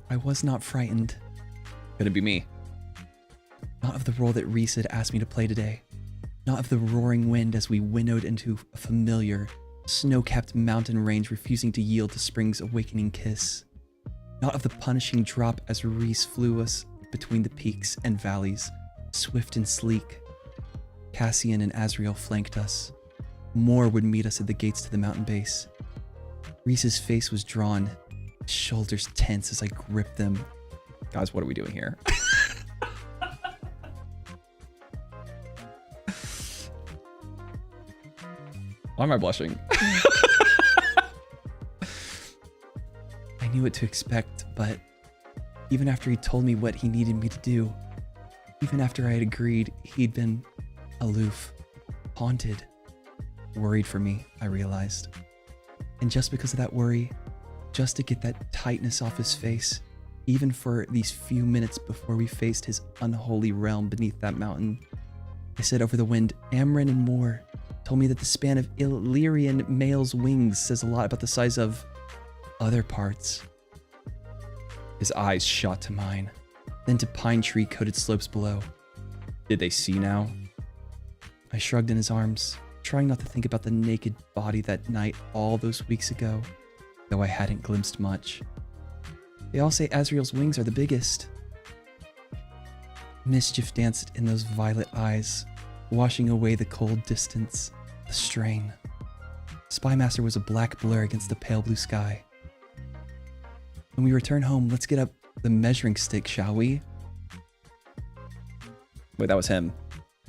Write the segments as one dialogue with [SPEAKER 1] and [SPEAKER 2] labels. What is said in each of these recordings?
[SPEAKER 1] I was not frightened.
[SPEAKER 2] Couldn't be me.
[SPEAKER 1] Not of the role that Reese had asked me to play today. Not of the roaring wind as we winnowed into a familiar, snow-capped mountain range refusing to yield to spring's awakening kiss. Not of the punishing drop as Reese flew us between the peaks and valleys, swift and sleek. Cassian and Azrael flanked us. More would meet us at the gates to the mountain base. Reese's face was drawn, his shoulders tense as I gripped them.
[SPEAKER 2] Guys, what are we doing here? Why am I blushing?
[SPEAKER 1] I knew what to expect, but even after he told me what he needed me to do, even after I had agreed, he'd been aloof, haunted, worried for me, I realized. And just because of that worry, just to get that tightness off his face, even for these few minutes before we faced his unholy realm beneath that mountain, I said over the wind, Amren and more told me that the span of Illyrian male's wings says a lot about the size of other parts. His eyes shot to mine, then to pine tree coated slopes below.
[SPEAKER 2] Did they see now?
[SPEAKER 1] I shrugged in his arms, trying not to think about the naked body that night all those weeks ago, though I hadn't glimpsed much. They all say Azrael's wings are the biggest. Mischief danced in those violet eyes, washing away the cold distance, the strain. Spymaster was a black blur against the pale blue sky. When we return home, let's get up the measuring stick, shall we?
[SPEAKER 2] Wait, that was him.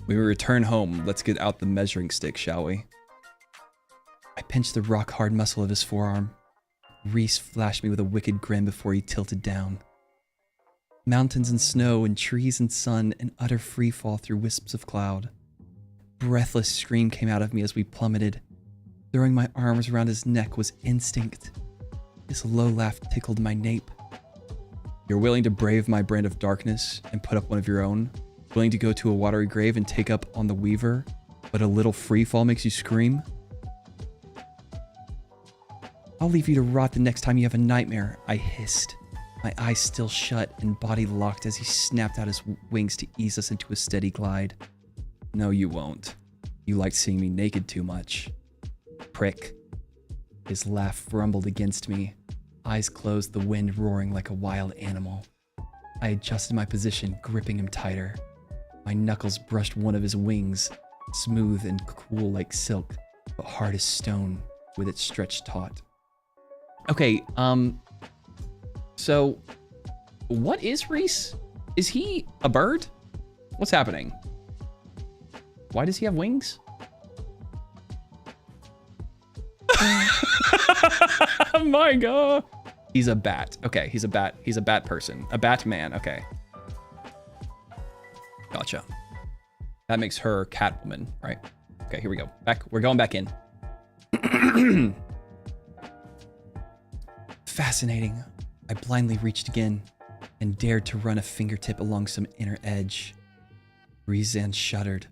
[SPEAKER 2] When we return home, let's get out the measuring stick, shall we?
[SPEAKER 1] I pinched the rock-hard muscle of his forearm. Reese flashed me with a wicked grin before he tilted down. Mountains and snow and trees and sun and utter freefall through wisps of cloud. Breathless scream came out of me as we plummeted. Throwing my arms around his neck was instinct. His low laugh tickled my nape.
[SPEAKER 2] You're willing to brave my brand of darkness and put up one of your own? Willing to go to a watery grave and take up on the Weaver, but a little freefall makes you scream?
[SPEAKER 1] I'll leave you to rot the next time you have a nightmare, I hissed, my eyes still shut and body locked as he snapped out his wings to ease us into a steady glide.
[SPEAKER 2] No, you won't. You liked seeing me naked too much. Prick.
[SPEAKER 1] His laugh rumbled against me, eyes closed, the wind roaring like a wild animal. I adjusted my position, gripping him tighter. My knuckles brushed one of his wings, smooth and cool like silk, but hard as stone with its stretched taut.
[SPEAKER 2] Okay, so what is Reese? Is he a bird? What's happening? Why does he have wings? My God. He's a bat. Okay, he's a bat. He's a bat person. A bat man. Okay. Gotcha. That makes her Catwoman, right? Okay, here we go. Back. We're going back in.
[SPEAKER 1] Fascinating. I blindly reached again and dared to run a fingertip along some inner edge. Rizan shuddered.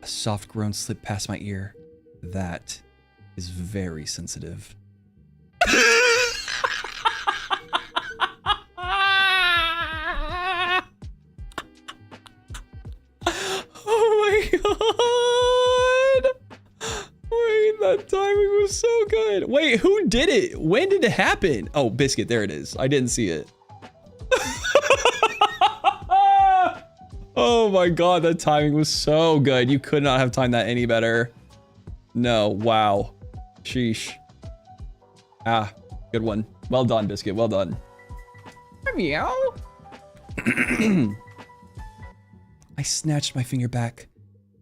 [SPEAKER 1] A soft groan slipped past my ear. That is very sensitive.
[SPEAKER 2] Oh my God. Wait, that timing was so good. Wait, who did it? When did it happen? Oh, Biscuit, there it is. I didn't see it. Oh my God, that timing was so good. You could not have timed that any better. No, wow. Sheesh. Ah, good one. Well done, Biscuit, well done. Meow.
[SPEAKER 1] I snatched my finger back,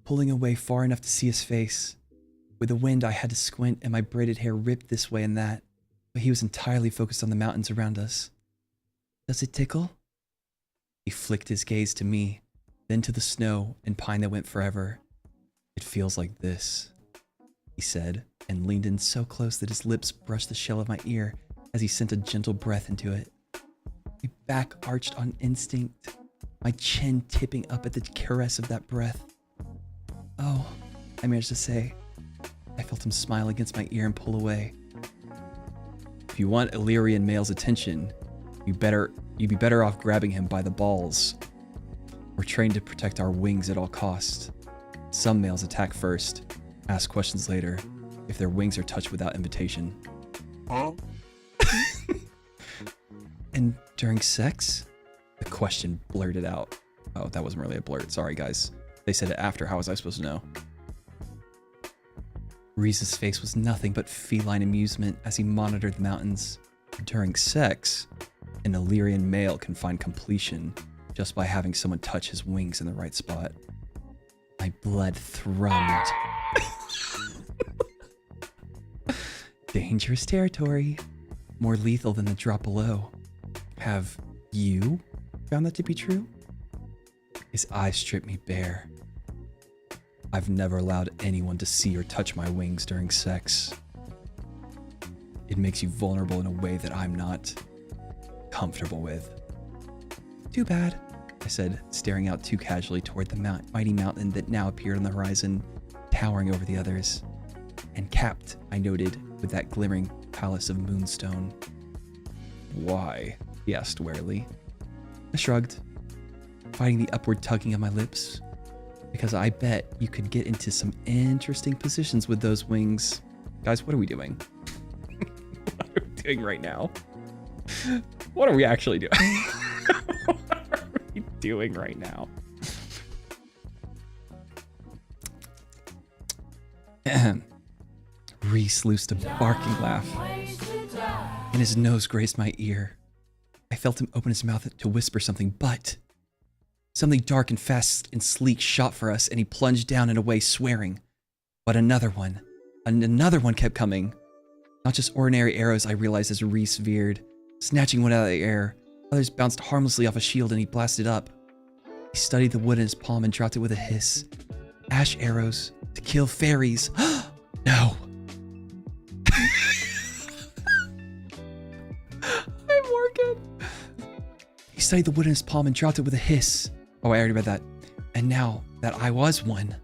[SPEAKER 1] pulling away far enough to see his face. With the wind, I had to squint and my braided hair ripped this way and that, but he was entirely focused on the mountains around us. Does it tickle? He flicked his gaze to me, then to the snow and pine that went forever. It feels like this, he said, and leaned in so close that his lips brushed the shell of my ear as he sent a gentle breath into it. My back arched on instinct, my chin tipping up at the caress of that breath. Oh, I managed to say. I felt him smile against my ear and pull away.
[SPEAKER 2] If you want Illyrian male's attention,
[SPEAKER 1] You'd be better off grabbing him by the balls. We're trained to protect our wings at all costs. Some males attack first, ask questions later, if their wings are touched without invitation.
[SPEAKER 3] Huh?
[SPEAKER 1] And during sex? The question blurted out. Oh, that wasn't really a blurt. Sorry, guys. They said it after. How was I supposed to know? Reese's face was nothing but feline amusement as he monitored the mountains. During sex, an Illyrian male can find completion just by having someone touch his wings in the right spot. My blood thrummed. Dangerous territory. More lethal than the drop below. Have you found that to be true? His eyes stripped me bare. I've never allowed anyone to see or touch my wings during sex. It makes you vulnerable in a way that I'm not comfortable with. Too bad, I said, staring out too casually toward the mighty mountain that now appeared on the horizon, towering over the others, and capped, I noted, with that glimmering palace of moonstone. Why? He asked warily. I shrugged, fighting the upward tugging of my lips, because I bet you could get into some interesting positions with those wings. Guys, what are we doing? What are we doing right now? What are we actually doing? What are we doing right now? Reese loosed a barking laugh, and his nose grazed my ear. I felt him open his mouth to whisper something, but something dark and fast and sleek shot for us, and he plunged down and away, swearing. But another one kept coming. Not just ordinary arrows, I realized as Reese veered, snatching one out of the air. Others bounced harmlessly off a shield, and he blasted up. He studied the wood in his palm and dropped it with a hiss. Ash arrows to kill fairies. No. I'm working. He studied the wood in his palm and dropped it with a hiss. Oh, I already read that. And now that I was one.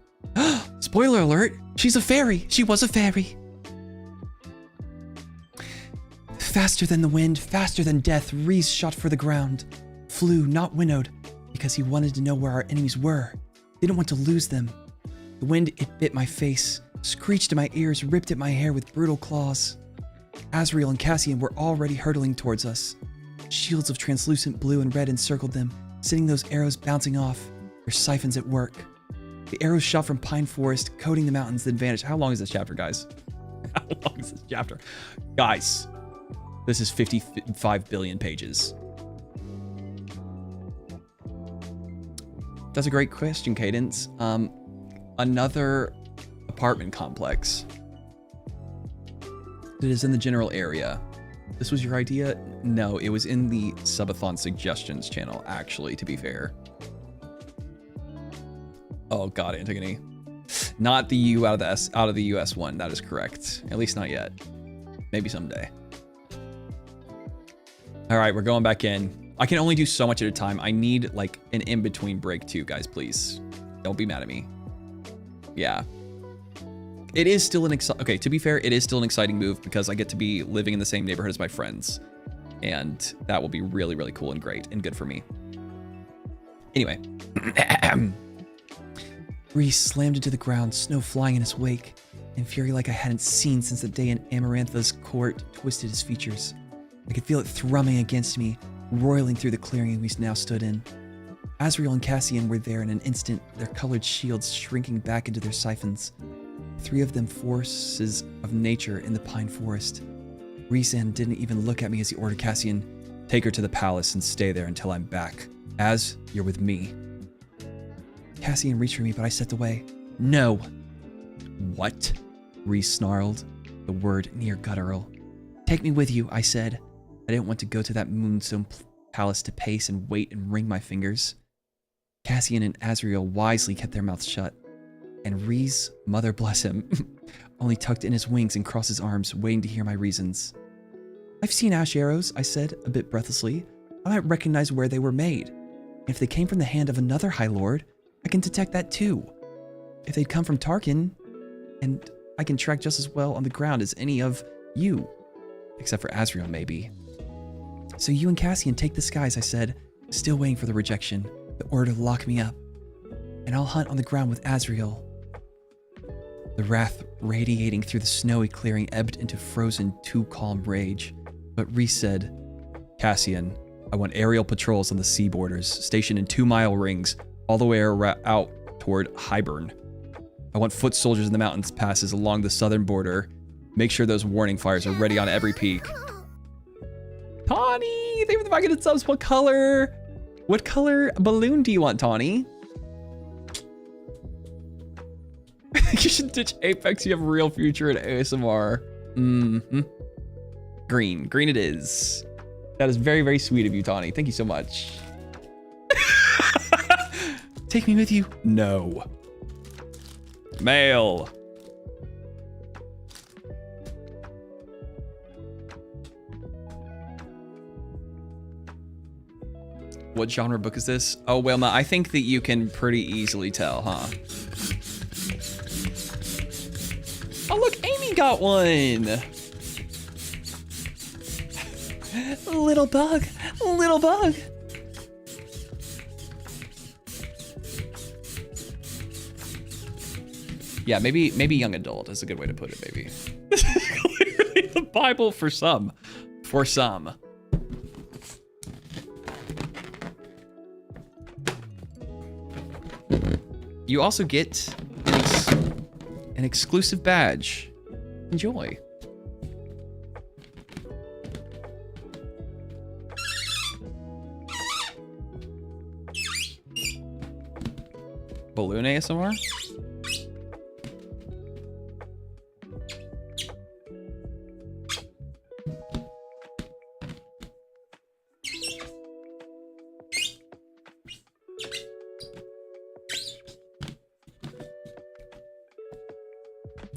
[SPEAKER 1] Spoiler alert, she's a fairy. She was a fairy. Faster than the wind, faster than death, Reese shot for the ground. Flew, not winnowed, because he wanted to know where our enemies were. Didn't want to lose them. The wind, it bit my face, screeched in my ears, ripped at my hair with brutal claws. Azrael and Cassian were already hurtling towards us. Shields of translucent blue and red encircled them, sending those arrows bouncing off, their siphons at work. The arrows shot from pine forest, coating the mountains, then vanished. How long is this chapter, guys? How long is this chapter? Guys, this is 55 billion pages. That's a great question, Cadence. Another apartment complex. It is in the general area. This was your idea? No, it was in the Subathon suggestions channel, actually, to be fair. Oh god, Antigone. Not the U out of the US one, that is correct. At least not yet. Maybe someday. Alright, we're going back in. I can only do so much at a time. I need like an in-between break too, guys, please. Don't be mad at me. Yeah. It is still an okay, to be fair, it is still an exciting move because I get to be living in the same neighborhood as my friends. And that will be really, really cool and great and good for me. Anyway. Reese slammed into the ground, snow flying in his wake, and fury like I hadn't seen since the day in Amarantha's court twisted his features. I could feel it thrumming against me, roiling through the clearing we now stood in. Azrael and Cassian were there in an instant, their colored shields shrinking back into their siphons. Three of them forces of nature in the pine forest. Rhysand didn't even look at me as he ordered Cassian, "Take her to the palace and stay there until I'm back. Az, you're with me." Cassian reached for me, but I stepped away. "No." "What?" Rhys snarled, the word near guttural. "Take me with you," I said. I didn't want to go to that moonstone palace to pace and wait and wring my fingers. Cassian and Azrael wisely kept their mouths shut. And Rhys, mother bless him, only tucked in his wings and crossed his arms, waiting to hear my reasons. "I've seen ash arrows," I said, a bit breathlessly. "I might recognize where they were made. If they came from the hand of another High Lord, I can detect that too. If they'd come from Tarkin, and I can track just as well on the ground as any of you. Except for Azrael, maybe." So you and Cassian take the skies, I said, still waiting for the rejection, the order to lock me up. And I'll hunt on the ground with Azrael. The wrath radiating through the snowy clearing ebbed into frozen, too calm rage. But Reese said, Cassian, I want aerial patrols on the sea borders, stationed in 2-mile rings, all the way out toward Highburn. I want foot soldiers in the mountains passes along the southern border. Make sure those warning fires are ready on every peak. Tawny, thank you for the bucket of subs. What color balloon do you want, Tawny? You should ditch Apex. You have a real future in ASMR. Green it is. That is very, very sweet of you, Tawny. Thank you so much. Take me with you? No. Mail. What genre book is this? Oh, Wilma, I think that you can pretty easily tell, huh? Oh, look, Amy got one. Little bug, little bug. Yeah, maybe young adult is a good way to put it, maybe. This is clearly the Bible for some. For some. You also get an exclusive badge. Enjoy. Balloon ASMR?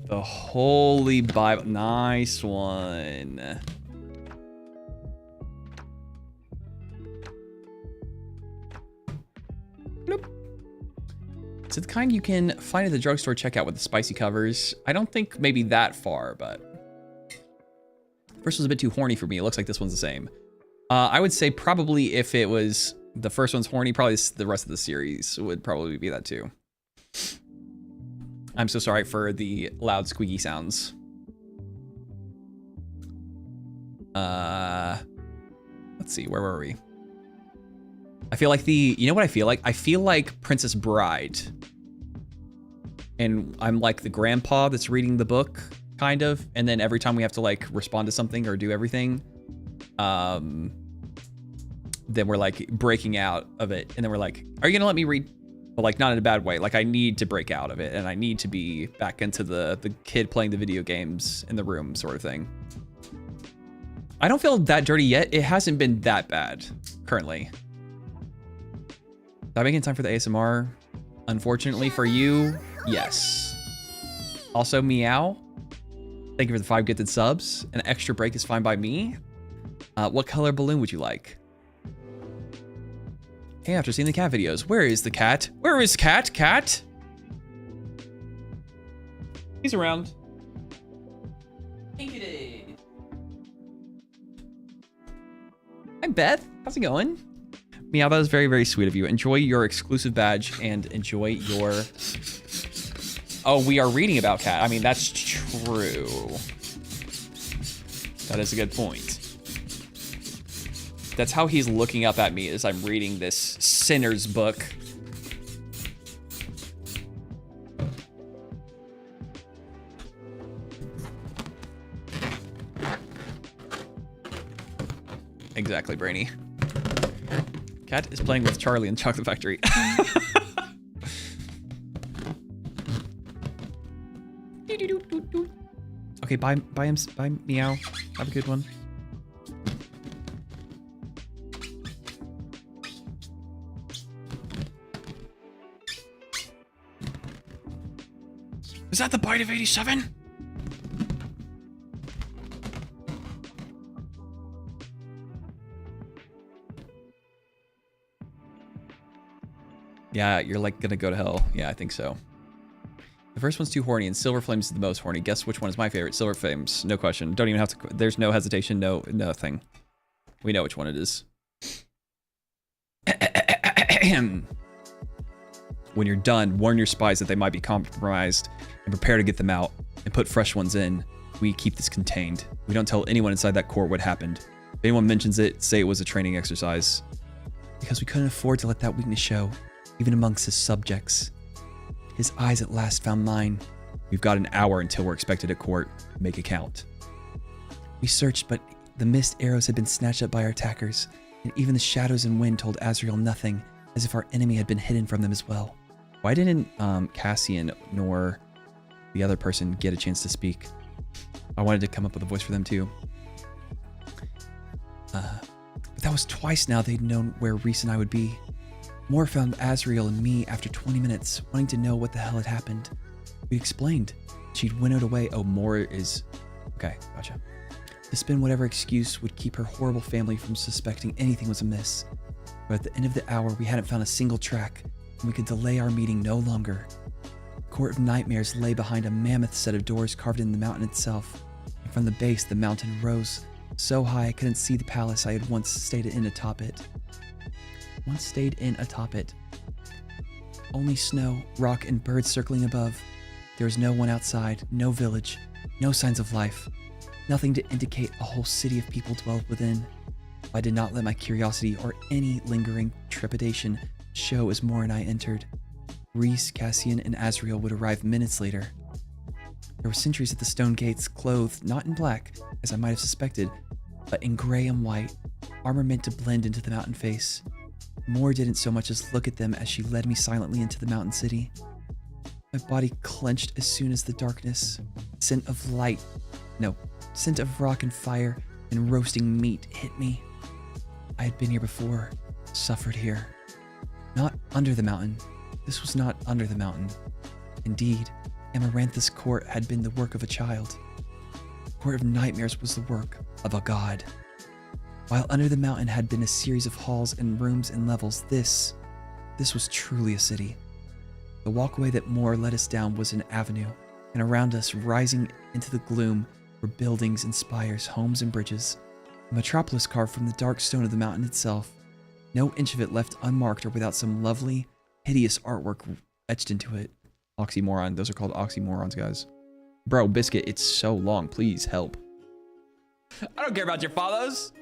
[SPEAKER 1] The Holy Bible. Nice one. Bloop. Is it the kind you can find at the drugstore checkout with the spicy covers? I don't think maybe that far, but... First one's a bit too horny for me. It looks like this one's the same. I would say probably if it was... The first one's horny, probably the rest of the series would probably be that too. I'm so sorry for the loud squeaky sounds. Let's see, where were we? I feel like you know what I feel like? I feel like Princess Bride. And I'm like the grandpa that's reading the book, kind of. And then every time we have to like respond to something or do everything, then we're like breaking out of it. And then we're like, are you gonna let me read? But like not in a bad way. Like I need to break out of it and I need to be back into the kid playing the video games in the room sort of thing. I don't feel that dirty yet. It hasn't been that bad currently. Am I making time for the ASMR? Unfortunately for you, yes. Also, meow. Thank you for the 5 gifted subs. An extra break is fine by me. What color balloon would you like? Hey, after seeing the cat videos, where is the cat? Where is cat? Cat? He's around. Hi, Beth. How's it going? Meow, that was very, very sweet of you. Enjoy your exclusive badge and enjoy your... Oh, we are reading about cat. I mean, that's true. That is a good point. That's how he's looking up at me as I'm reading this sinner's book. Exactly, Brainy. Cat is playing with Charlie in Chocolate Factory. Okay, bye Meow. Have a good one. Is that the bite of 87? Yeah, you're like gonna go to hell. Yeah, I think so. The first one's too horny and Silver Flames is the most horny. Guess which one is my favorite? Silver Flames, no question. Don't even have to, there's no hesitation, no, nothing.
[SPEAKER 2] We know which one it is. When you're done, warn your spies that they might be compromised and prepare to get them out and put fresh ones in. We keep this contained. We don't tell anyone inside that court what happened. If anyone mentions it, say it was a training exercise.
[SPEAKER 1] Because we couldn't afford to let that weakness show, even amongst his subjects. His eyes at last found mine.
[SPEAKER 2] We've got an hour until we're expected at court. Make it count.
[SPEAKER 1] We searched, but the mist arrows had been snatched up by our attackers, and even the shadows and wind told Azrael nothing, as if our enemy had been hidden from them as well.
[SPEAKER 2] Why didn't Cassian nor the other person get a chance to speak? I wanted to come up with a voice for them too.
[SPEAKER 1] But that was twice now they'd known where Reese and I would be. Moore found Azrael and me after 20 minutes, wanting to know what the hell had happened. We explained. She'd winnowed away.
[SPEAKER 2] Oh, Moore is... Okay, gotcha.
[SPEAKER 1] To spin whatever excuse would keep her horrible family from suspecting anything was amiss. But at the end of the hour, we hadn't found a single track, and we could delay our meeting no longer. The Court of Nightmares lay behind a mammoth set of doors carved in the mountain itself, and from the base the mountain rose so high I couldn't see the palace I had once stayed in atop it. Only snow, rock, and birds circling above. There was no one outside, no village, no signs of life, nothing to indicate a whole city of people dwelled within. I did not let my curiosity or any lingering trepidation show as Moore and I entered. Reese, Cassian, and Azrael would arrive minutes later. There were sentries at the stone gates, clothed not in black, as I might have suspected, but in gray and white, armor meant to blend into the mountain face. Moore didn't so much as look at them as she led me silently into the mountain city. My body clenched as soon as the darkness, scent of rock and fire and roasting meat hit me. I had been here before, suffered here. Not under the mountain. This was not under the mountain. Indeed, Amaranthus Court had been the work of a child. The Court of Nightmares was the work of a god. While under the mountain had been a series of halls and rooms and levels, this was truly a city. The walkway that Moore led us down was an avenue, and around us, rising into the gloom, were buildings and spires, homes and bridges. A metropolis carved from the dark stone of the mountain itself. No inch of it left unmarked or without some lovely, hideous artwork etched into it.
[SPEAKER 2] Oxymoron. Those are called oxymorons, guys. Bro, Biscuit, it's so long. Please help. I don't care about your follows.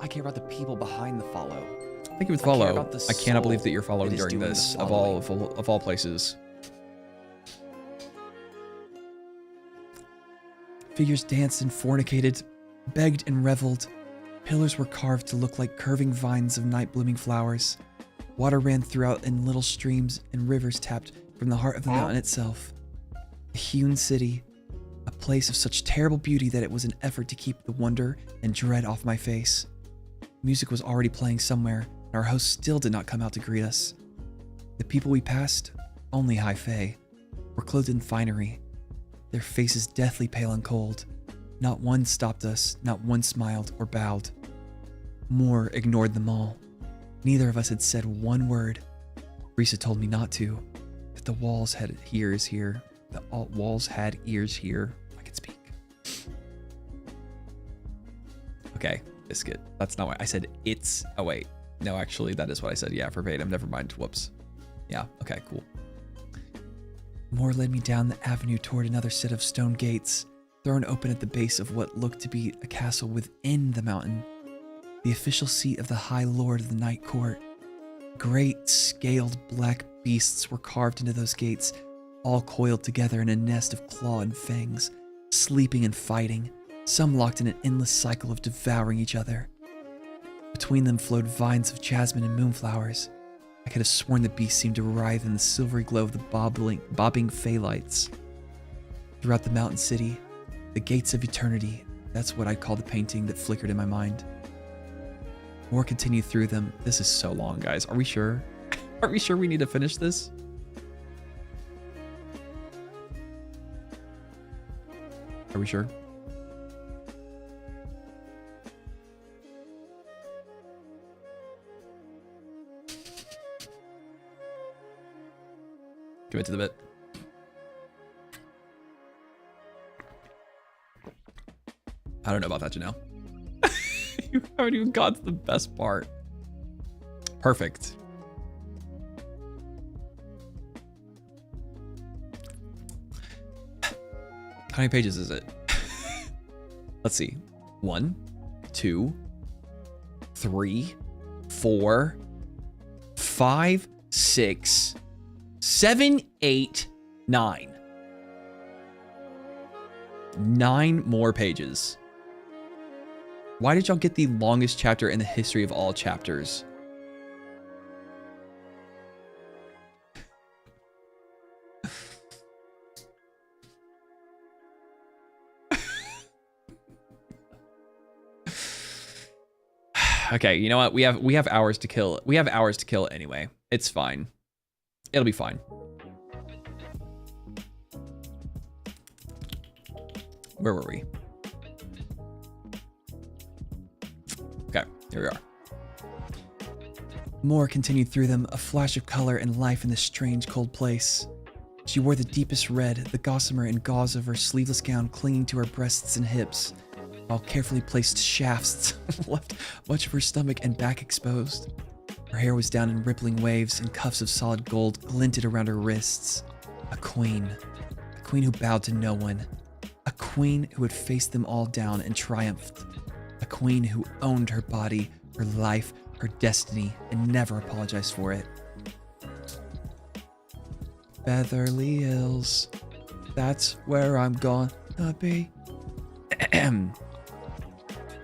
[SPEAKER 1] I care about the people behind the follow.
[SPEAKER 2] Thank you with follow. I cannot believe that you're
[SPEAKER 1] that
[SPEAKER 2] following
[SPEAKER 1] is
[SPEAKER 2] during
[SPEAKER 1] doing
[SPEAKER 2] this
[SPEAKER 1] the
[SPEAKER 2] of all places.
[SPEAKER 1] Figures danced and fornicated, begged and reveled. Pillars were carved to look like curving vines of night-blooming flowers. Water ran throughout in little streams, and rivers tapped from the heart of the mountain itself. A hewn city, a place of such terrible beauty that it was an effort to keep the wonder and dread off my face. Music was already playing somewhere, and our host still did not come out to greet us. The people we passed, only high fae, were clothed in finery, their faces deathly pale and cold. Not one stopped us, not one smiled or bowed. Moore ignored them all. Neither of us had said one word. Risa told me not to, that the walls had ears here. The walls had ears here. I could speak.
[SPEAKER 2] Okay, Biscuit. That's not what I said. It's... Oh, wait. No, actually, that is what I said. Yeah, verbatim. Never mind. Whoops. Yeah, okay, cool.
[SPEAKER 1] Moore led me down the avenue toward another set of stone gates, thrown open at the base of what looked to be a castle within the mountain. The official seat of the High Lord of the Night Court. Great, scaled black beasts were carved into those gates, all coiled together in a nest of claw and fangs, sleeping and fighting, some locked in an endless cycle of devouring each other. Between them flowed vines of jasmine and moonflowers. I could have sworn the beasts seemed to writhe in the silvery glow of the bobbing fey lights. Throughout the mountain city, the gates of eternity, that's what I'd call the painting that flickered in my mind. Moore continued through them.
[SPEAKER 2] This is so long, guys. Are we sure? Are we sure we need to finish this? Are we sure? Commit to the bit. I don't know about that, Janelle. You haven't even got to the best part. Perfect. How many pages is it? Let's see. 1, 2, 3, 4, 5, 6, 7, 8, 9. 9 more pages. Why did y'all get the longest chapter in the history of all chapters? Okay, you know what? We have hours to kill. We have hours to kill anyway. It's fine. It'll be fine. Where were we? Okay, here we are.
[SPEAKER 1] More continued through them, a flash of color and life in this strange, cold place. She wore the deepest red, the gossamer and gauze of her sleeveless gown clinging to her breasts and hips, while carefully placed shafts left much of her stomach and back exposed. Her hair was down in rippling waves, and cuffs of solid gold glinted around her wrists. A queen who bowed to no one. A queen who had faced them all down and triumphed. A queen who owned her body, her life, her destiny, and never apologized for it. Beverly Hills, that's where I'm gonna be.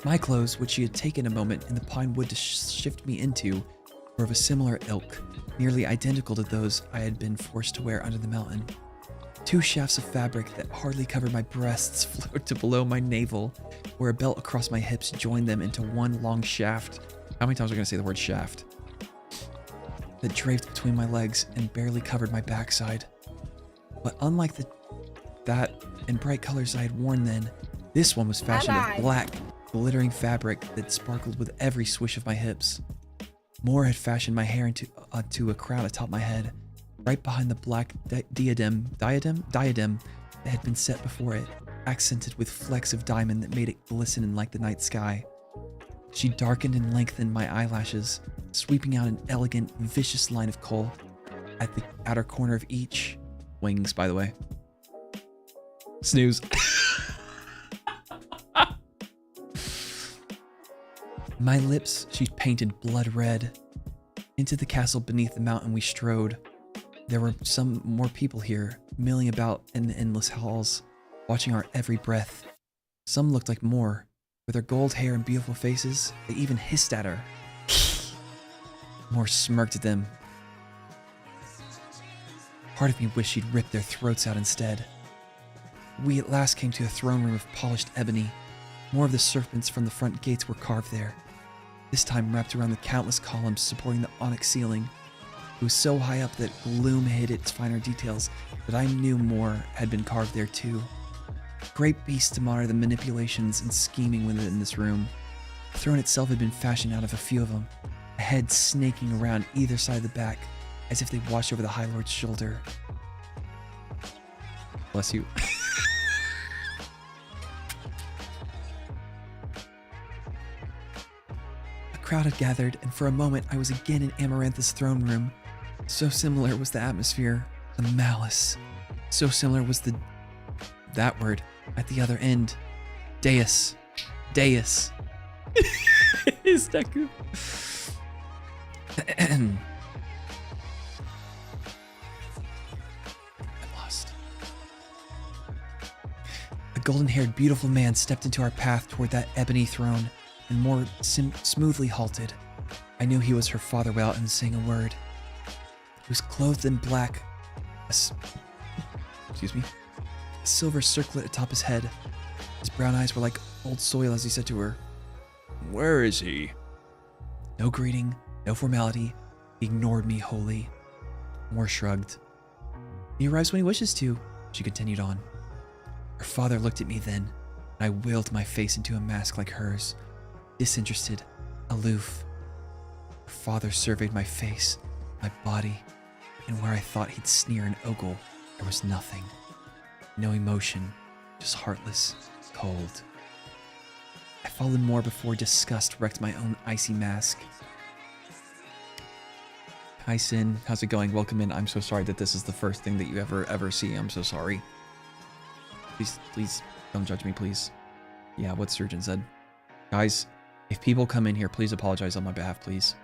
[SPEAKER 1] My clothes, which she had taken a moment in the pine wood to shift me into, were of a similar ilk, nearly identical to those I had been forced to wear under the mountain. 2 shafts of fabric that hardly covered my breasts flowed to below my navel, where a belt across my hips joined them into one long shaft.
[SPEAKER 2] How many times are we gonna say the word shaft?
[SPEAKER 1] That draped between my legs and barely covered my backside. But unlike that and bright colors I had worn then, this one was fashioned of black, glittering fabric that sparkled with every swish of my hips. Moore had fashioned my hair into a crown atop my head, right behind the black diadem that had been set before it, accented with flecks of diamond that made it glisten like the night sky. She darkened and lengthened my eyelashes, sweeping out an elegant, vicious line of kohl at the outer corner of each.
[SPEAKER 2] Wings, by the way. Snooze.
[SPEAKER 1] My lips she painted blood red. Into the castle beneath the mountain we strode. There were some more people here, milling about in the endless halls, watching our every breath. Some looked like Moore. With their gold hair and beautiful faces, they even hissed at her. Moore smirked at them. Part of me wished she'd rip their throats out instead. We at last came to a throne room of polished ebony. More of the serpents from the front gates were carved there, this time wrapped around the countless columns supporting the onyx ceiling. It was so high up that gloom hid its finer details that I knew more had been carved there too. Great beasts to monitor the manipulations and scheming within this room. The throne itself had been fashioned out of a few of them, a head snaking around either side of the back, as if they watched over the High Lord's shoulder.
[SPEAKER 2] Bless you.
[SPEAKER 1] A crowd had gathered, and for a moment I was again in Amarantha's throne room. So similar was the atmosphere, the malice. So similar was that word at the other end. Deus. Deus.
[SPEAKER 2] Is Deku?
[SPEAKER 1] I'm lost. A golden-haired, beautiful man stepped into our path toward that ebony throne, and more smoothly halted. I knew he was her father without him saying a word. He was clothed in black. A silver circlet atop his head. His brown eyes were like old soil as he said to her,
[SPEAKER 2] "Where is he?"
[SPEAKER 1] No greeting, no formality. He ignored me wholly. Moore shrugged. He arrives when he wishes to, she continued on. Her father looked at me then, and I willed my face into a mask like hers, disinterested, aloof. Her father surveyed my face, my body, and where I thought he'd sneer and ogle, there was nothing. No emotion, just heartless, cold. I followed more before disgust wrecked my own icy mask. Hi, Sin. How's it going? Welcome in. I'm so sorry that this is the first thing that you ever see. I'm so sorry. Please don't judge me, please. Yeah, what Surgeon said. Guys, if people come in here, please apologize on my behalf, please.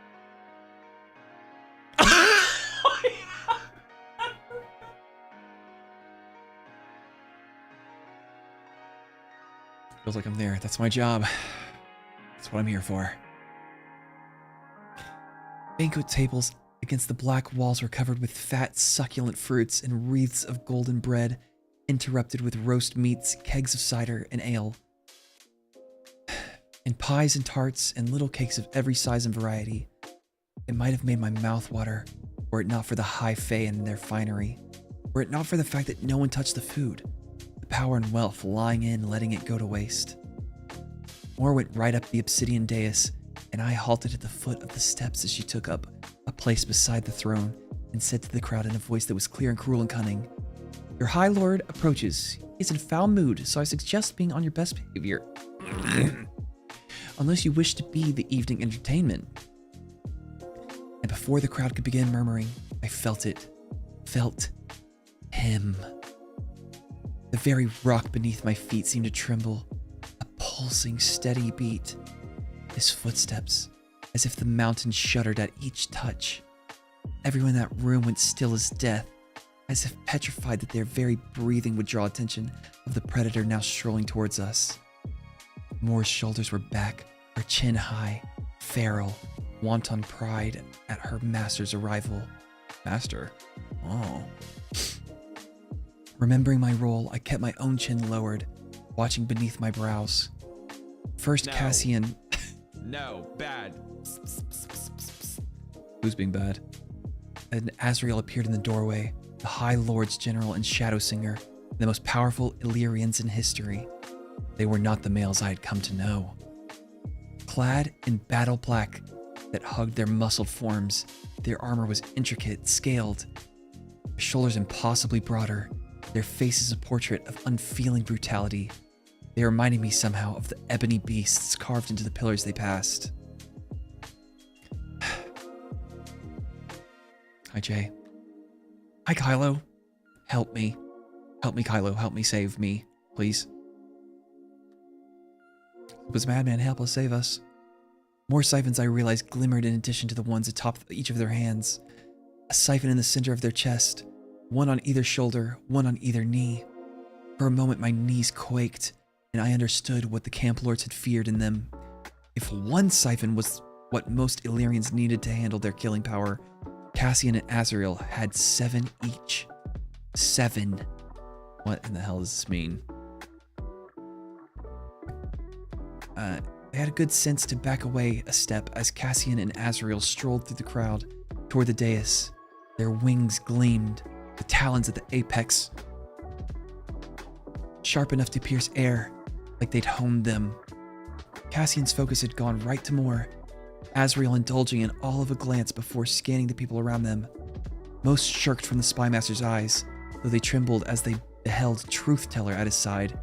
[SPEAKER 1] Feels like I'm there. That's my job. That's what I'm here for. Banquet tables against the black walls were covered with fat, succulent fruits and wreaths of golden bread, interrupted with roast meats, kegs of cider, and ale. And pies and tarts and little cakes of every size and variety. It might have made my mouth water, were it not for the high fae and their finery, were it not for the fact that no one touched the food, the power and wealth lying in letting it go to waste. Moore went right up the obsidian dais, and I halted at the foot of the steps as she took up a place beside the throne and said to the crowd in a voice that was clear and cruel and cunning, "Your High Lord approaches. He is in foul mood, so I suggest being on your best behavior. Unless you wish to be the evening entertainment." And before the crowd could begin murmuring, I felt it. Felt him. The very rock beneath my feet seemed to tremble, a pulsing, steady beat. His footsteps, as if the mountain shuddered at each touch. Everyone in that room went still as death, as if petrified that their very breathing would draw attention of the predator now strolling towards us. Moore's shoulders were back, her chin high, feral, wanton pride at her master's arrival. Master? Oh. Remembering my role, I kept my own chin lowered, watching beneath my brows. First, no. Cassian...
[SPEAKER 3] No, bad.
[SPEAKER 1] Who's being bad? And Azrael appeared in the doorway, the High Lord's General and Shadow Singer, the most powerful Illyrians in history. They were not the males I had come to know. Clad in battle black that hugged their muscled forms, their armor was intricate, scaled, their shoulders impossibly broader, their faces a portrait of unfeeling brutality. They reminded me somehow of the ebony beasts carved into the pillars they passed. Hi, Jay. Hi, Kylo. Help me. Help me, Kylo. Help me, save me, please. It was Madman, help us, save us. More siphons, I realized, glimmered in addition to the ones atop each of their hands. A siphon in the center of their chest, one on either shoulder, one on either knee. For a moment, my knees quaked, and I understood what the Camp Lords had feared in them. If one siphon was what most Illyrians needed to handle their killing power, Cassian and Azrael had 7 each. 7. What in the hell does this mean? They had a good sense to back away a step as Cassian and Azrael strolled through the crowd toward the dais. Their wings gleamed, the talons at the apex, sharp enough to pierce air, like they'd honed them. Cassian's focus had gone right to Moore, Azrael indulging in all of a glance before scanning the people around them. Most shirked from the Spymaster's eyes, though they trembled as they beheld Truth Teller at his side,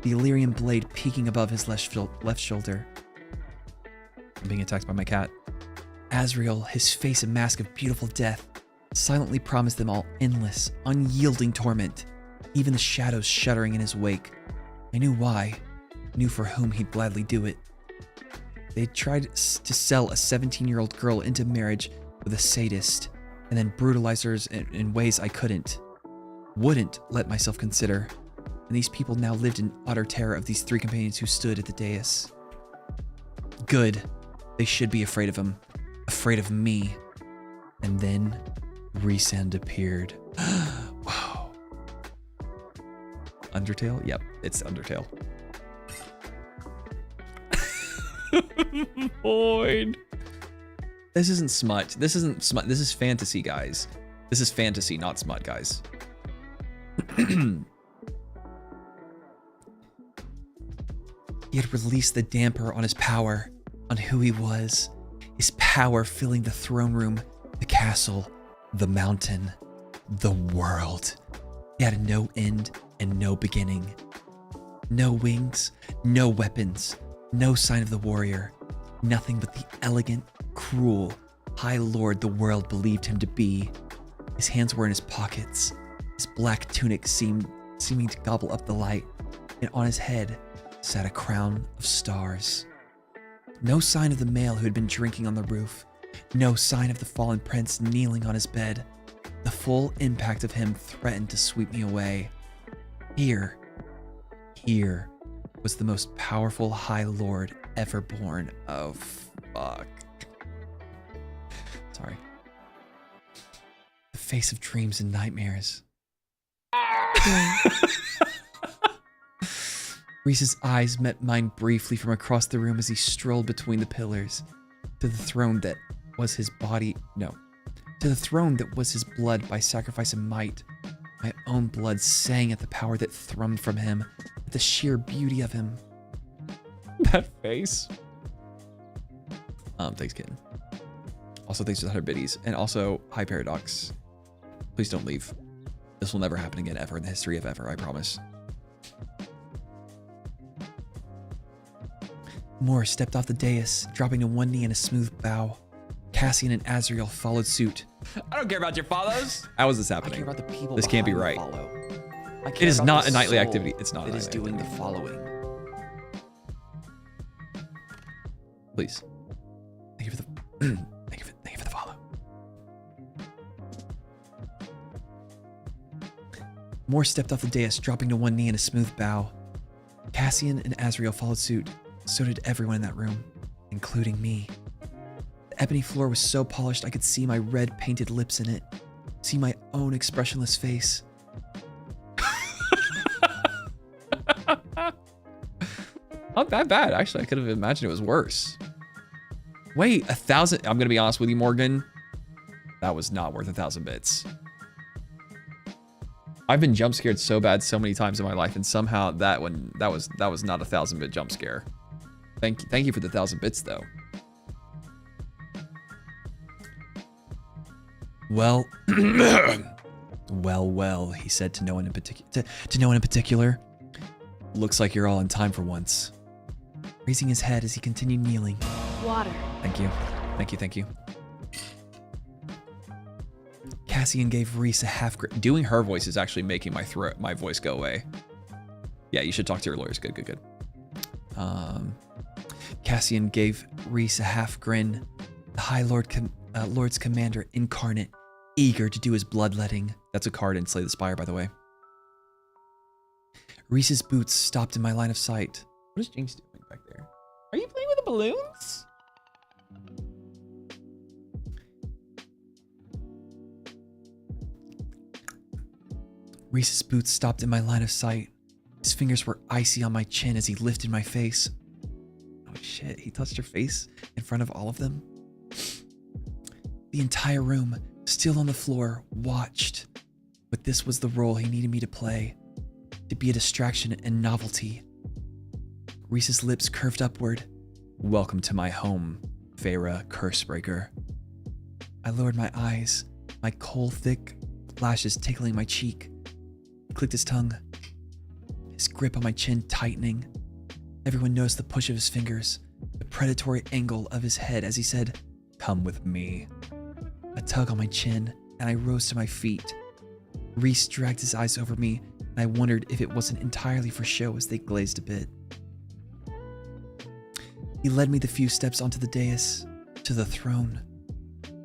[SPEAKER 1] the Illyrian blade peeking above his left shoulder. I'm being attacked by my cat. Azrael, his face a mask of beautiful death, silently promised them all endless, unyielding torment, even the shadows shuddering in his wake. I knew why, knew for whom he'd gladly do it. They tried to sell a 17-year-old girl into marriage with a sadist, and then brutalize her in ways I wouldn't let myself consider. And these people now lived in utter terror of these 3 companions who stood at the dais. Good. They should be afraid of him. Afraid of me. And then Rhysand appeared. Wow. Undertale? Yep, it's Undertale. Void. This isn't smut. This isn't smut. This is fantasy, guys. This is fantasy, not smut, guys. He had released the damper on his power, on who he was. His power filling the throne room, the castle, the mountain, the world. He had no end and no beginning. No wings, no weapons, No sign of the warrior. Nothing but the elegant, cruel, high lord the world believed him to be. His hands were in his pockets. His black tunic seeming to gobble up the light, and on his head sat a crown of stars. No sign of the male who had been drinking on the roof. No sign of the fallen prince kneeling on his bed. The full impact of him threatened to sweep me away. Here was the most powerful High Lord ever born. Oh, fuck. Sorry. The face of dreams and nightmares. Reese's eyes met mine briefly from across the room as he strolled between the pillars to the throne that was his body. No. To the throne that was his blood by sacrifice and might. My own blood sang at the power that thrummed from him, at the sheer beauty of him.
[SPEAKER 2] That face. Thanks, kitten. Also, thanks for the 100 biddies. And also, hi, Paradox. Please don't leave. This will never happen again ever in the history of ever, I promise.
[SPEAKER 1] Moore stepped off the dais, dropping to one knee in a smooth bow. Cassian and Azrael followed suit.
[SPEAKER 3] I don't care about your follows.
[SPEAKER 2] How is this
[SPEAKER 1] I
[SPEAKER 2] happening?
[SPEAKER 1] care about the people.
[SPEAKER 2] This can't be
[SPEAKER 1] behind
[SPEAKER 2] right.
[SPEAKER 1] the follow. I
[SPEAKER 2] It
[SPEAKER 1] care
[SPEAKER 2] is
[SPEAKER 1] about
[SPEAKER 2] not
[SPEAKER 1] the
[SPEAKER 2] a nightly
[SPEAKER 1] soul
[SPEAKER 2] activity. It's not a
[SPEAKER 1] that is
[SPEAKER 2] nightly
[SPEAKER 1] doing the
[SPEAKER 2] activity.
[SPEAKER 1] following.
[SPEAKER 2] Please.
[SPEAKER 1] Thank you for the thank you for the follow. Moore stepped off the dais, dropping to one knee in a smooth bow. Cassian and Azrael followed suit. So did everyone in that room, including me. The ebony floor was so polished I could see my red painted lips in it, see my own expressionless face.
[SPEAKER 2] Not that bad, actually. I could have imagined it was worse. Wait, 1,000. I'm going to be honest with you, Morgan. That was not worth 1,000 bits. I've been jump scared so bad so many times in my life, and somehow that was not a 1,000-bit jump scare. Thank you for the 1,000 bits, though.
[SPEAKER 1] Well, well, he said to no one in particular. Looks like you're all in time for once. Raising his head as he continued kneeling.
[SPEAKER 4] Water.
[SPEAKER 1] Thank you. Cassian gave Reese a half grin.
[SPEAKER 2] Doing her voice is actually making my voice go away. Yeah, you should talk to your lawyers. Good.
[SPEAKER 1] Cassian gave Reese a half grin. The High Lord's commander incarnate, eager to do his bloodletting.
[SPEAKER 2] That's a card in Slay the Spire, by the way.
[SPEAKER 1] Reese's boots stopped in my line of sight.
[SPEAKER 2] What is Jinx doing back there? Are you playing with the balloons?
[SPEAKER 1] Reese's boots stopped in my line of sight. His fingers were icy on my chin as he lifted my face. Oh shit, he touched her face in front of all of them. The entire room, still on the floor, watched. But this was the role he needed me to play. To be a distraction and novelty. Reese's lips curved upward.
[SPEAKER 2] Welcome to my home, Feyre Cursebreaker.
[SPEAKER 1] I lowered my eyes, my coal thick lashes tickling my cheek. He clicked his tongue, his grip on my chin tightening. Everyone noticed the push of his fingers, the predatory angle of his head as he said, "Come with me." A tug on my chin, and I rose to my feet. Reese dragged his eyes over me, and I wondered if it wasn't entirely for show as they glazed a bit. He led me the few steps onto the dais, to the throne.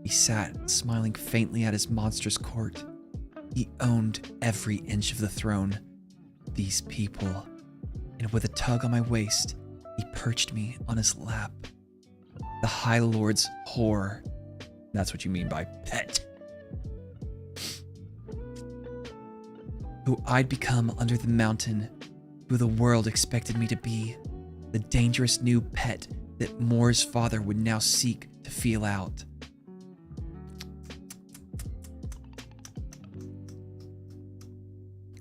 [SPEAKER 1] He sat, smiling faintly at his monstrous court. He owned every inch of the throne. These people. And with a tug on my waist, he perched me on his lap. The High Lord's whore.
[SPEAKER 2] That's what you mean by pet.
[SPEAKER 1] Who I'd become under the mountain, who the world expected me to be. The dangerous new pet that Moore's father would now seek to feel out.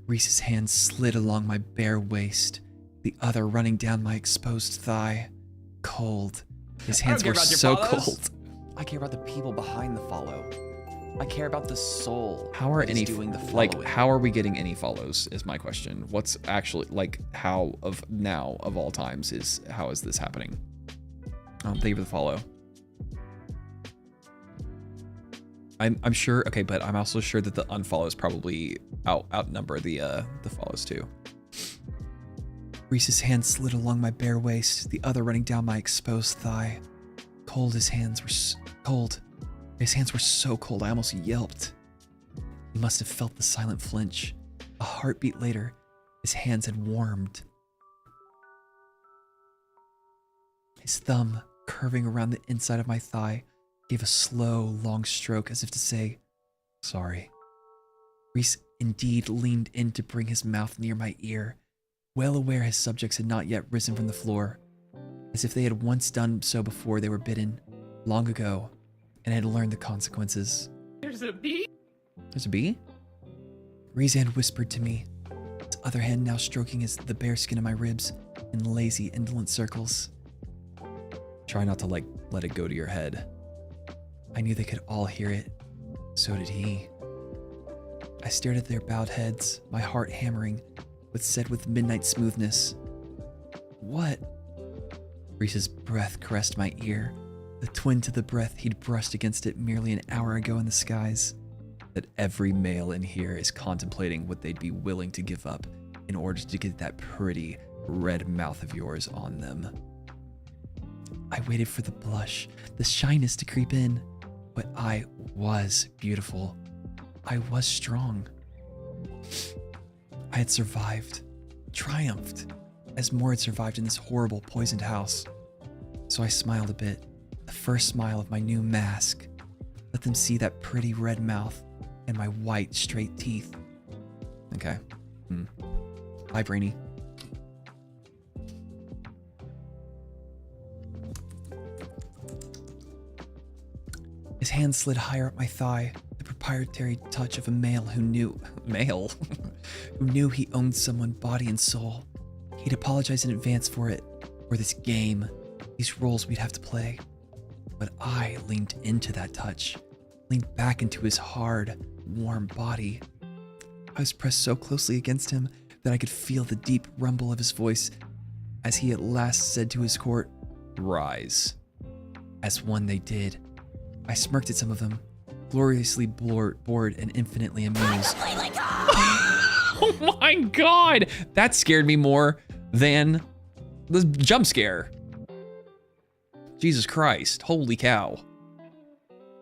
[SPEAKER 1] Reese's hand slid along my bare waist, the other running down my exposed thigh. Cold. His hands were so cold.
[SPEAKER 3] I care about the people behind the follow. I care about the soul.
[SPEAKER 2] How are
[SPEAKER 3] that is
[SPEAKER 2] any
[SPEAKER 3] doing the
[SPEAKER 2] like
[SPEAKER 3] following.
[SPEAKER 2] how are we getting any follows is my question. What's actually like how of now of all times is how is this happening? Thank you for the follow. I'm sure, okay, but I'm also sure that the unfollows probably outnumber the follows too.
[SPEAKER 1] Reese's hand slid along my bare waist, the other running down my exposed thigh. Cold, his hands were cold. His hands were so cold, I almost yelped. He must have felt the silent flinch. A heartbeat later, his hands had warmed. His thumb, curving around the inside of my thigh, gave a slow, long stroke as if to say, sorry. Reese indeed leaned in to bring his mouth near my ear, well aware his subjects had not yet risen from the floor, as if they had once done so before they were bitten, long ago, and had learned the consequences.
[SPEAKER 3] There's a bee?
[SPEAKER 2] There's a bee?
[SPEAKER 1] Reese whispered to me, his other hand now stroking the bare skin of my ribs in lazy, indolent circles.
[SPEAKER 2] Try not to like let it go to your head.
[SPEAKER 1] I knew they could all hear it. So did he. I stared at their bowed heads, my heart hammering, but said with midnight smoothness, "What?" Reese's breath caressed my ear, the twin to the breath he'd brushed against it merely an hour ago in the skies.
[SPEAKER 2] That every male in here is contemplating what they'd be willing to give up in order to get that pretty red mouth of yours on them.
[SPEAKER 1] I waited for the blush, the shyness to creep in, but I was beautiful. I was strong. I had survived, triumphed, as more had survived in this horrible, poisoned house. So I smiled a bit, the first smile of my new mask. Let them see that pretty red mouth and my white, straight teeth.
[SPEAKER 2] Okay.
[SPEAKER 1] Bye, Brainy. His hand slid higher up my thigh, the proprietary touch of a male who knew who knew he owned someone body and soul. He'd apologize in advance for it, for this game, these roles we'd have to play. But I leaned into that touch, leaned back into his hard, warm body. I was pressed so closely against him that I could feel the deep rumble of his voice as he at last said to his court,
[SPEAKER 2] Rise.
[SPEAKER 1] As one they did. I smirked at some of them, gloriously bored and infinitely amused.
[SPEAKER 2] Oh my god! That scared me more than the jump scare. Jesus Christ. Holy cow.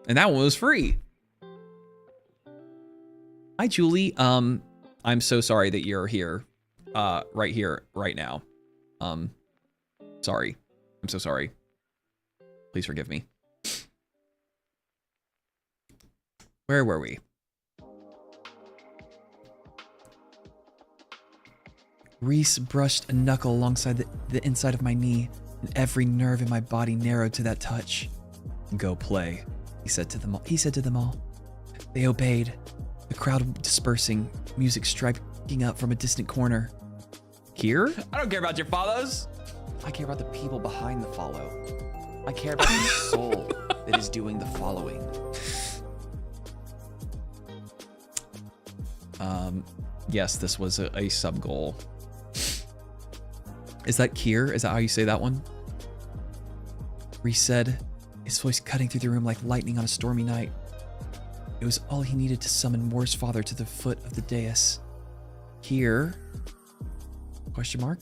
[SPEAKER 2] And that one was free. Hi, Julie. I'm so sorry that you're here. Right here, right now. Sorry. I'm so sorry. Please forgive me. Where were we?
[SPEAKER 1] Reese brushed a knuckle alongside the inside of my knee, and every nerve in my body narrowed to that touch.
[SPEAKER 2] Go play.
[SPEAKER 1] He said to them all. They obeyed, the crowd dispersing, music striking up from a distant corner.
[SPEAKER 2] Here?
[SPEAKER 3] I don't care about your follows. I care about the people behind the follow. I care about the soul that is doing the following.
[SPEAKER 2] Yes, this was a sub goal. Is that Kier? Is that how you say that one?
[SPEAKER 1] Reese said, his voice cutting through the room like lightning on a stormy night. It was all he needed to summon Moore's father to the foot of the dais.
[SPEAKER 2] Kier?
[SPEAKER 1] Question mark?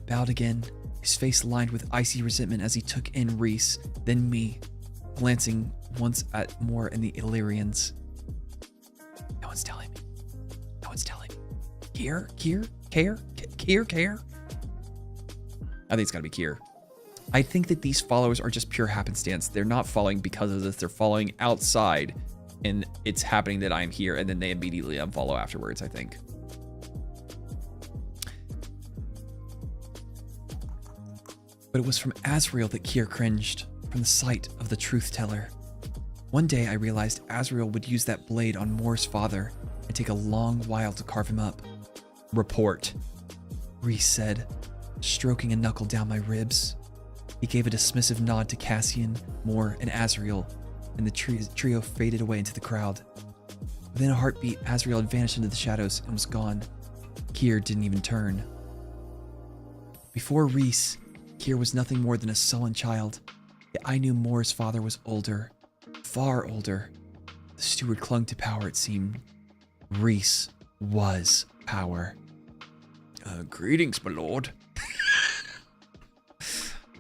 [SPEAKER 1] Bowed again, his face lined with icy resentment as he took in Reese, then me, glancing once at Moore and the Illyrians. No one's telling me. No one's telling me. Care?
[SPEAKER 2] I think it's gotta be Kier.
[SPEAKER 1] I think that these followers are just pure happenstance.
[SPEAKER 2] They're not following because of this. They're following outside, and it's happening that I'm here, and then they immediately unfollow afterwards, I think.
[SPEAKER 1] But it was from Azrael that Kier cringed, from the sight of the truth teller. One day I realized Azrael would use that blade on Moore's father and take a long while to carve him up.
[SPEAKER 2] Report.
[SPEAKER 1] Reese said, stroking a knuckle down my ribs. He gave a dismissive nod to Cassian, Moore, and Azrael, and the trio faded away into the crowd. Within a heartbeat, Azrael had vanished into the shadows and was gone. Kier didn't even turn. Before Reese, Kier was nothing more than a sullen child. Yet I knew Moore's father was older, far older. The steward clung to power, it seemed. Reese was power.
[SPEAKER 2] Greetings, my lord.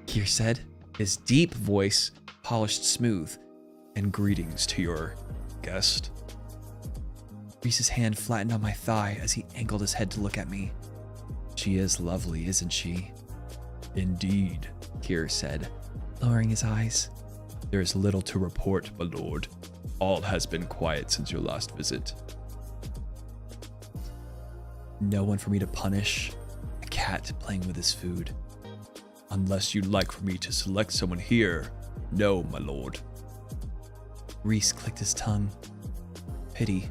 [SPEAKER 1] Kier said, his deep voice polished smooth.
[SPEAKER 2] And greetings to your guest.
[SPEAKER 1] Reese's hand flattened on my thigh as he angled his head to look at me.
[SPEAKER 2] She is lovely, isn't she? Indeed, Kier said,
[SPEAKER 1] lowering his eyes.
[SPEAKER 2] There is little to report, my lord. All has been quiet since your last visit.
[SPEAKER 1] No one for me to punish. A cat playing with his food.
[SPEAKER 2] Unless you'd like for me to select someone here. No, my lord.
[SPEAKER 1] Reese clicked his tongue. Pity, he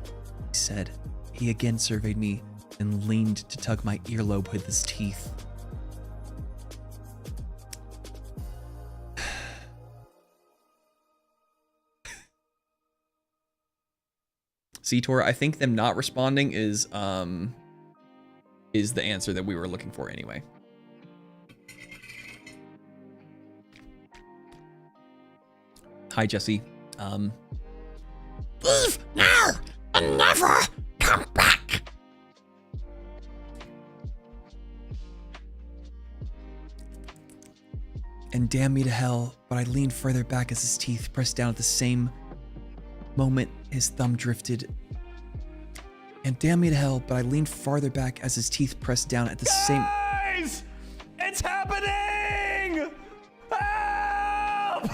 [SPEAKER 1] said. He again surveyed me and leaned to tug my earlobe with his teeth.
[SPEAKER 2] Tor, I think them not responding is the answer that we were looking for anyway. Hi, Jesse.
[SPEAKER 4] Leave now and never come back.
[SPEAKER 1] And damn me to hell, but I leaned further back as his teeth pressed down at the same moment his thumb drifted. And damn me to hell, but I leaned farther back as his teeth pressed down at the same...
[SPEAKER 3] Guys! It's happening! Help!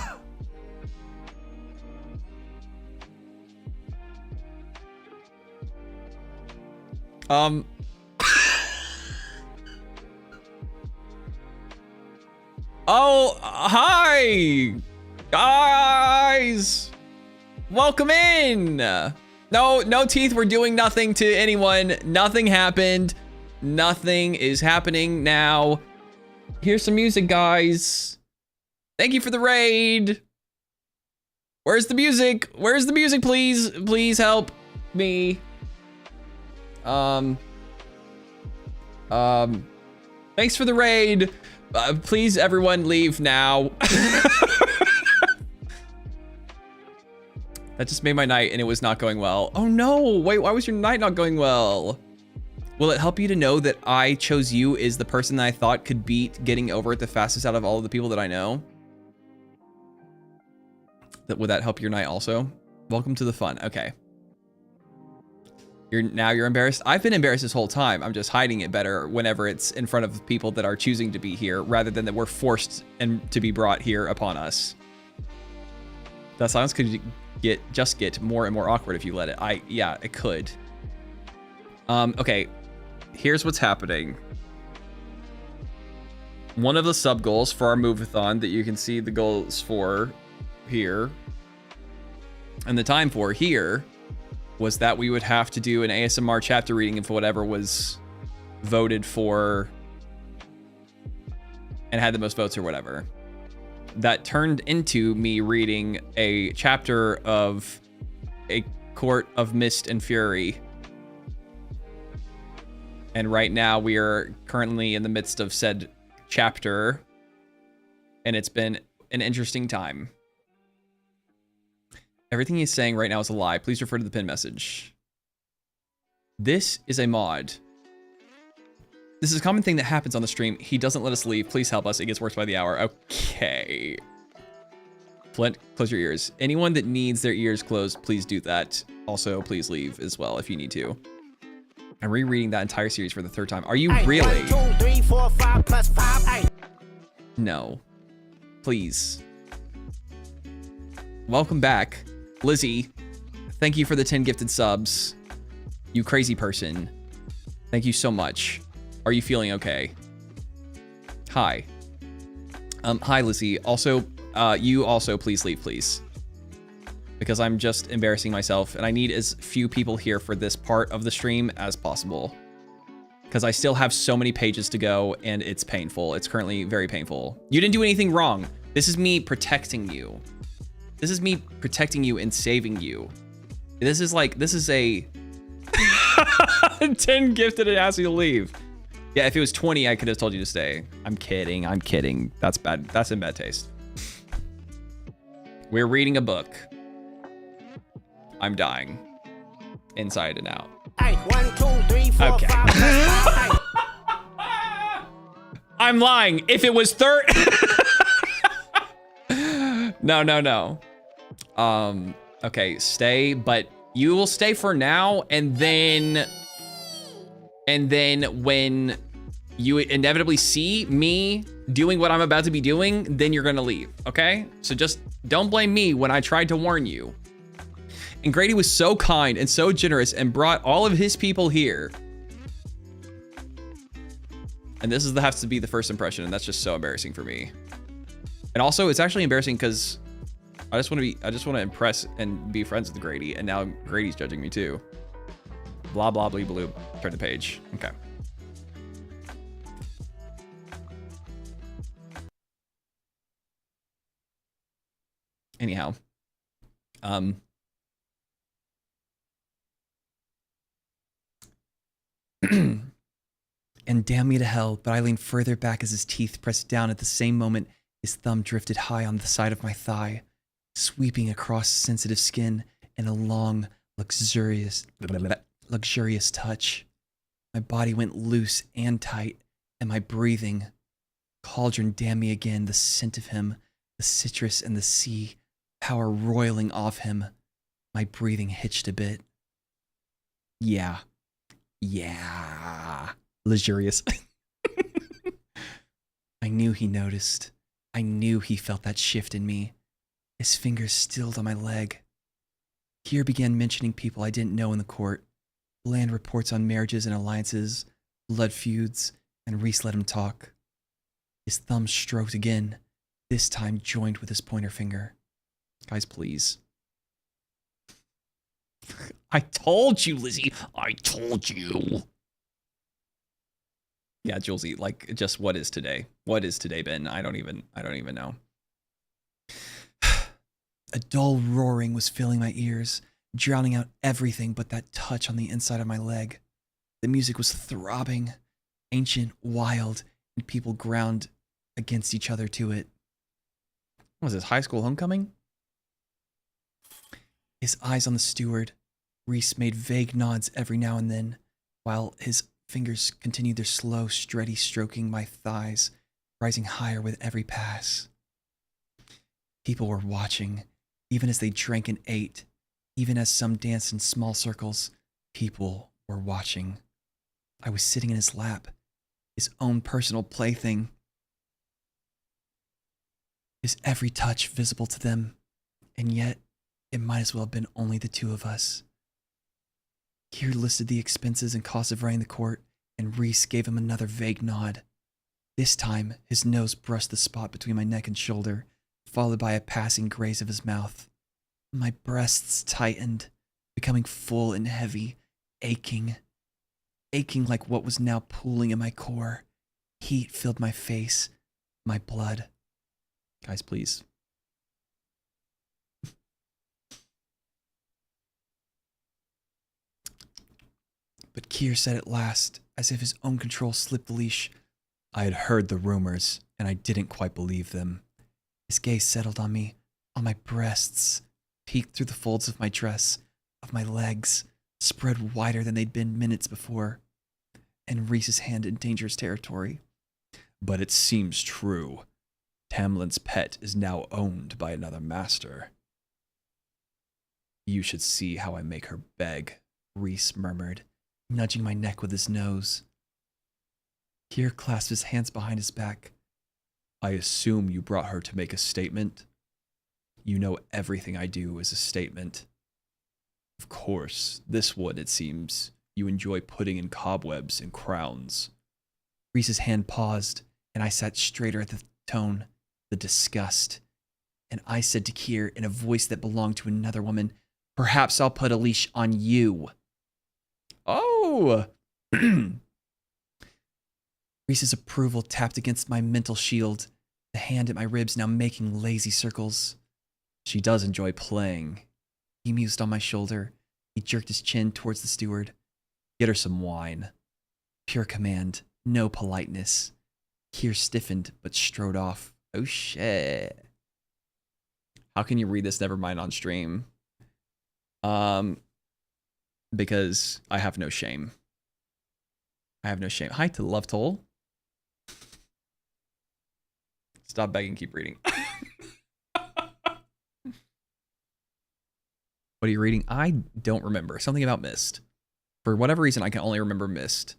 [SPEAKER 2] Oh, hi! Guys! Welcome in! No teeth were doing nothing to anyone. Nothing happened. Nothing is happening now. Here's some music, guys. Thank you for the raid. Where's the music? Where's the music, please? Please help me. Thanks for the raid. Please, everyone, leave now. That just made my night, and it was not going well. Oh no, wait, why was your night not going well? Will it help you to know that I chose you as the person that I thought could beat getting over it the fastest out of all of the people that I know? Would that help your night also? Welcome to the fun, okay. Now you're embarrassed? I've been embarrassed this whole time. I'm just hiding it better whenever it's in front of people that are choosing to be here, rather than that we're forced and to be brought here upon us. That silence could just get more and more awkward if you let it. Yeah, it could. Okay, here's what's happening. One of the sub goals for our move-a-thon that you can see the goals for here, and the time for here, was that we would have to do an ASMR chapter reading of whatever was voted for and had the most votes or whatever. That turned into me reading a chapter of A Court of Mist and Fury. And right now we are currently in the midst of said chapter, and it's been an interesting time. Everything he's saying right now is a lie. Please refer to the pin message. This is a mod. This is a common thing that happens on the stream. He doesn't let us leave. Please help us. It gets worse by the hour. Okay. Flint, close your ears. Anyone that needs their ears closed, please do that. Also, please leave as well if you need to. I'm rereading that entire series for the third time. Are you really?
[SPEAKER 4] 1, 2, 3, 4, 5 plus 5, 8.
[SPEAKER 2] No. Please. Welcome back. Lizzie, thank you for the 10 gifted subs. You crazy person. Thank you so much. Are you feeling okay? Hi. Hi, Lizzie. Also, you also please leave, please. Because I'm just embarrassing myself, and I need as few people here for this part of the stream as possible. Because I still have so many pages to go, and it's painful. It's currently very painful. You didn't do anything wrong. This is me protecting you. This is me protecting you and saving you. This is a 10 gifted and asked you to leave. Yeah, if it was 20, I could have told you to stay. I'm kidding. I'm kidding. That's bad. That's in bad taste. We're reading a book. I'm dying. Inside and out.
[SPEAKER 4] Hey, 1, 2, 3, 4,
[SPEAKER 2] Okay.
[SPEAKER 4] 5.
[SPEAKER 2] I'm lying. If it was third. No. Okay, stay, but you will stay for now, and then when you inevitably see me doing what I'm about to be doing, then you're gonna leave, okay? So just don't blame me when I tried to warn you. And Grady was so kind and so generous and brought all of his people here. And this has to be the first impression, and that's just so embarrassing for me. And also, it's actually embarrassing because I just want to impress and be friends with Grady, and now Grady's judging me too. Blah blah blah blue. Turn the page. Okay. Anyhow,
[SPEAKER 1] And damn me to hell, but I leaned further back as his teeth pressed down. At the same moment, his thumb drifted high on the side of my thigh, sweeping across sensitive skin in a long, luxurious touch. My body went loose and tight, and my breathing. Cauldron damn me again, the scent of him, the citrus and the sea, power roiling off him. My breathing hitched a bit. Yeah. Luxurious. I knew he noticed. I knew he felt that shift in me. His fingers stilled on my leg. Kier began mentioning people I didn't know in the court. Bland reports on marriages and alliances, blood feuds, and Reese let him talk. His thumb stroked again, this time joined with his pointer finger. Guys, please.
[SPEAKER 2] I told you, Lizzie. I told you. Yeah, Julesy, like, just what is today? What is today, Ben? I don't even know.
[SPEAKER 1] A dull roaring was filling my ears, drowning out everything but that touch on the inside of my leg. The music was throbbing, ancient, wild, and people ground against each other to it.
[SPEAKER 2] Was this high school homecoming?
[SPEAKER 1] His eyes on the steward, Reese made vague nods every now and then, while his fingers continued their slow, steady stroking my thighs, rising higher with every pass. People were watching, even as they drank and ate, even as some danced in small circles. People were watching. I was sitting in his lap, his own personal plaything. His every touch visible to them, and yet it might as well have been only the two of us. Kier listed the expenses and costs of running the court, and Reese gave him another vague nod. This time, his nose brushed the spot between my neck and shoulder, followed by a passing graze of his mouth. My breasts tightened, becoming full and heavy, aching like what was now pooling in my core. Heat filled my face, my blood. Guys, please. But Kier said at last, as if his own control slipped the leash, I had heard the rumors, and I didn't quite believe them. His gaze settled on me, on my breasts, peeked through the folds of my dress, of my legs, spread wider than they'd been minutes before, and Reese's hand in dangerous territory. But it seems true. Tamlin's pet is now owned by another master. You should see how I make her beg, Reese murmured, nudging my neck with his nose. Kier clasped his hands behind his back. I assume you brought her to make a statement? You know everything I do is a statement. Of course, this one, it seems, you enjoy putting in cobwebs and crowns. Reese's hand paused, and I sat straighter at the tone, the disgust. And I said to Kier in a voice that belonged to another woman, perhaps I'll put a leash on you.
[SPEAKER 2] Oh!
[SPEAKER 1] Reese's approval tapped against my mental shield, the hand at my ribs now making lazy circles. She does enjoy playing. He mused on my shoulder. He jerked his chin towards the steward. Get her some wine. Pure command, no politeness. Kier stiffened, but strode off. Oh shit.
[SPEAKER 2] How can you read this? Never mind on stream. Because I have no shame. I have no shame. Hi to Love Toll. Stop begging, keep reading. What are you reading? I don't remember. Something about Mist. For whatever reason, I can only remember Mist.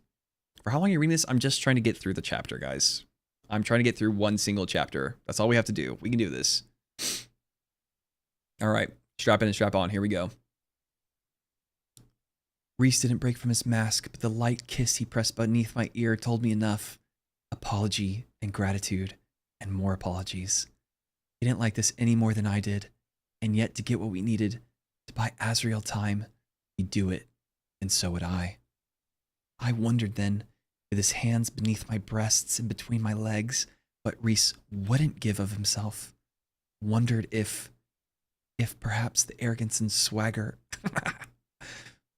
[SPEAKER 2] For how long are you reading this? I'm just trying to get through the chapter, guys. I'm trying to get through one single chapter. That's all we have to do. We can do this. All right. Strap in and strap on. Here we go.
[SPEAKER 1] Reese didn't break from his mask, but the light kiss he pressed beneath my ear told me enough. Apology and gratitude, and more apologies. He didn't like this any more than I did, and yet to get what we needed, to buy Azrael time, he'd do it, and so would I. I wondered then, with his hands beneath my breasts and between my legs, what Reese wouldn't give of himself. Wondered if perhaps the arrogance and swagger,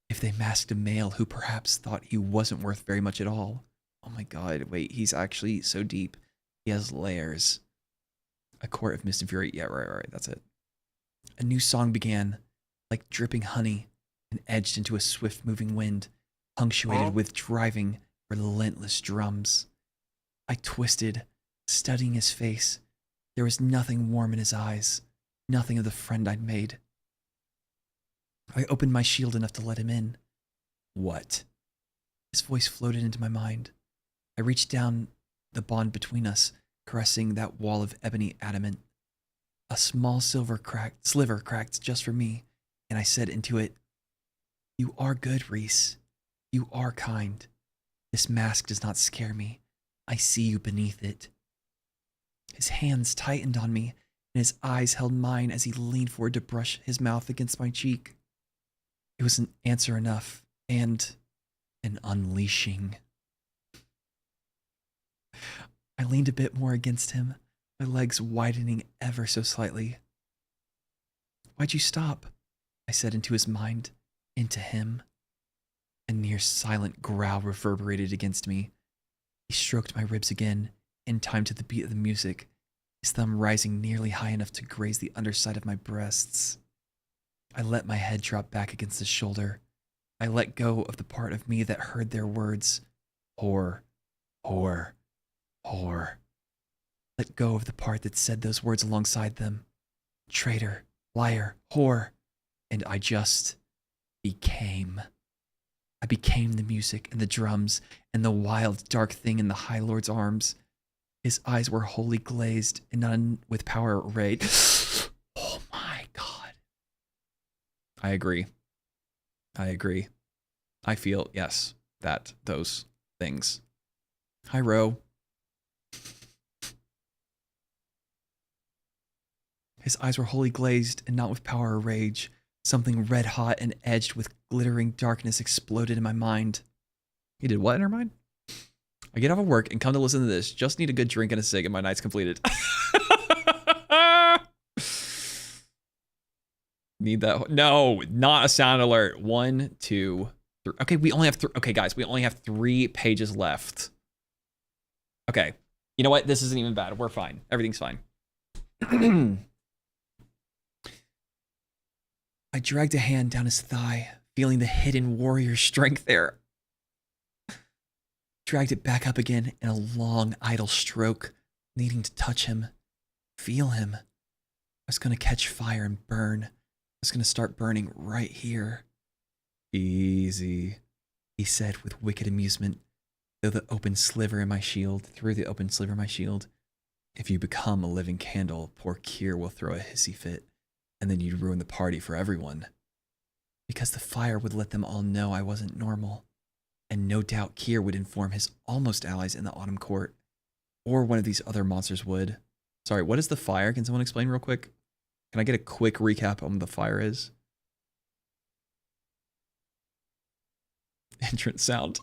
[SPEAKER 1] if they masked a male who perhaps thought he wasn't worth very much at all. Oh my god, wait, he's actually so deep. He has layers. A court of mist and fury. Yeah, right, that's it. A new song began, like dripping honey, and edged into a swift-moving wind, punctuated with driving, relentless drums. I twisted, studying his face. There was nothing warm in his eyes, nothing of the friend I'd made. I opened my shield enough to let him in. What? His voice floated into my mind. I reached down the bond between us, caressing that wall of ebony adamant. A small sliver cracked just for me, and I said into it, "You are good, Reese. You are kind. This mask does not scare me. I see you beneath it." His hands tightened on me, and his eyes held mine as he leaned forward to brush his mouth against my cheek. It was an answer enough, and an unleashing. I leaned a bit more against him, my legs widening ever so slightly. "Why'd you stop?" I said into his mind, into him. A near silent growl reverberated against me. He stroked my ribs again, in time to the beat of the music, his thumb rising nearly high enough to graze the underside of my breasts. I let my head drop back against his shoulder. I let go of the part of me that heard their words. Whore, whore, whore. Let go of the part that said those words alongside them. Traitor, liar, whore. And I just became. I became the music and the drums and the wild, dark thing in the High Lord's arms. His eyes were wholly glazed and none with power arrayed. Oh my god.
[SPEAKER 2] I agree. I feel, yes, those things. Hi, Ro.
[SPEAKER 1] His eyes were wholly glazed and not with power or rage. Something red hot and edged with glittering darkness exploded in my mind.
[SPEAKER 2] You did what in her mind? I get off of work and come to listen to this. Just need a good drink and a cig and my night's completed. Need that. No, not a sound alert. 1, 2, 3. Okay, we only have okay, guys, we only have 3 pages left. Okay. You know what? This isn't even bad. We're fine. Everything's fine.
[SPEAKER 1] I dragged a hand down his thigh, feeling the hidden warrior strength there. Dragged it back up again in a long, idle stroke, needing to touch him, feel him. I was going to catch fire and burn. I was going to start burning right here.
[SPEAKER 2] Easy,
[SPEAKER 1] he said with wicked amusement, through the open sliver in my shield. If you become a living candle, poor Kier will throw a hissy fit, and then you'd ruin the party for everyone. Because the fire would let them all know I wasn't normal. And no doubt Kier would inform his almost allies in the Autumn Court. Or one of these other monsters would.
[SPEAKER 2] Sorry, what is the fire? Can someone explain real quick? Can I get a quick recap on what the fire is? Entrance sound.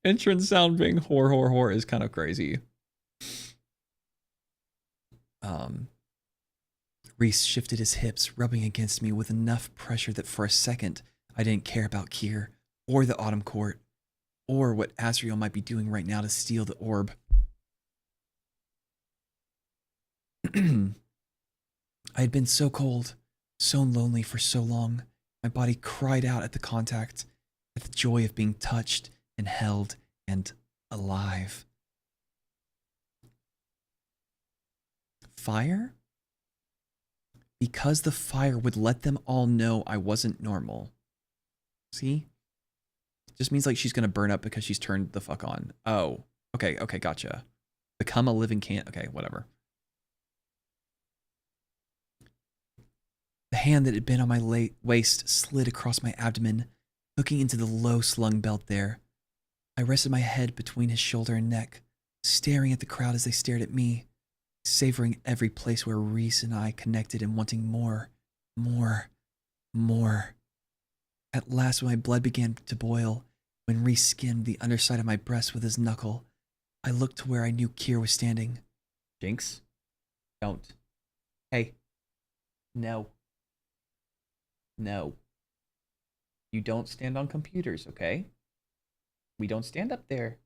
[SPEAKER 2] Entrance sound being whore is kind of crazy.
[SPEAKER 1] Reese shifted his hips, rubbing against me with enough pressure that for a second I didn't care about Kier or the Autumn Court or what Asriel might be doing right now to steal the orb. I had been so cold, so lonely for so long. My body cried out at the contact, at the joy of being touched and held and alive. Fire? Because the fire would let them all know I wasn't normal. See? Just means like she's gonna burn up because she's turned the fuck on. Oh, okay, gotcha. Become a living can. Okay, whatever. The hand that had been on my waist slid across my abdomen, hooking into the low-slung belt there. I rested my head between his shoulder and neck, staring at the crowd as they stared at me, savoring every place where Reese and I connected and wanting more. At last, when my blood began to boil, when Reese skimmed the underside of my breast with his knuckle, I looked to where I knew Kier was standing.
[SPEAKER 2] Jinx, don't. Hey, no. No. You don't stand on computers, okay? We don't stand up there.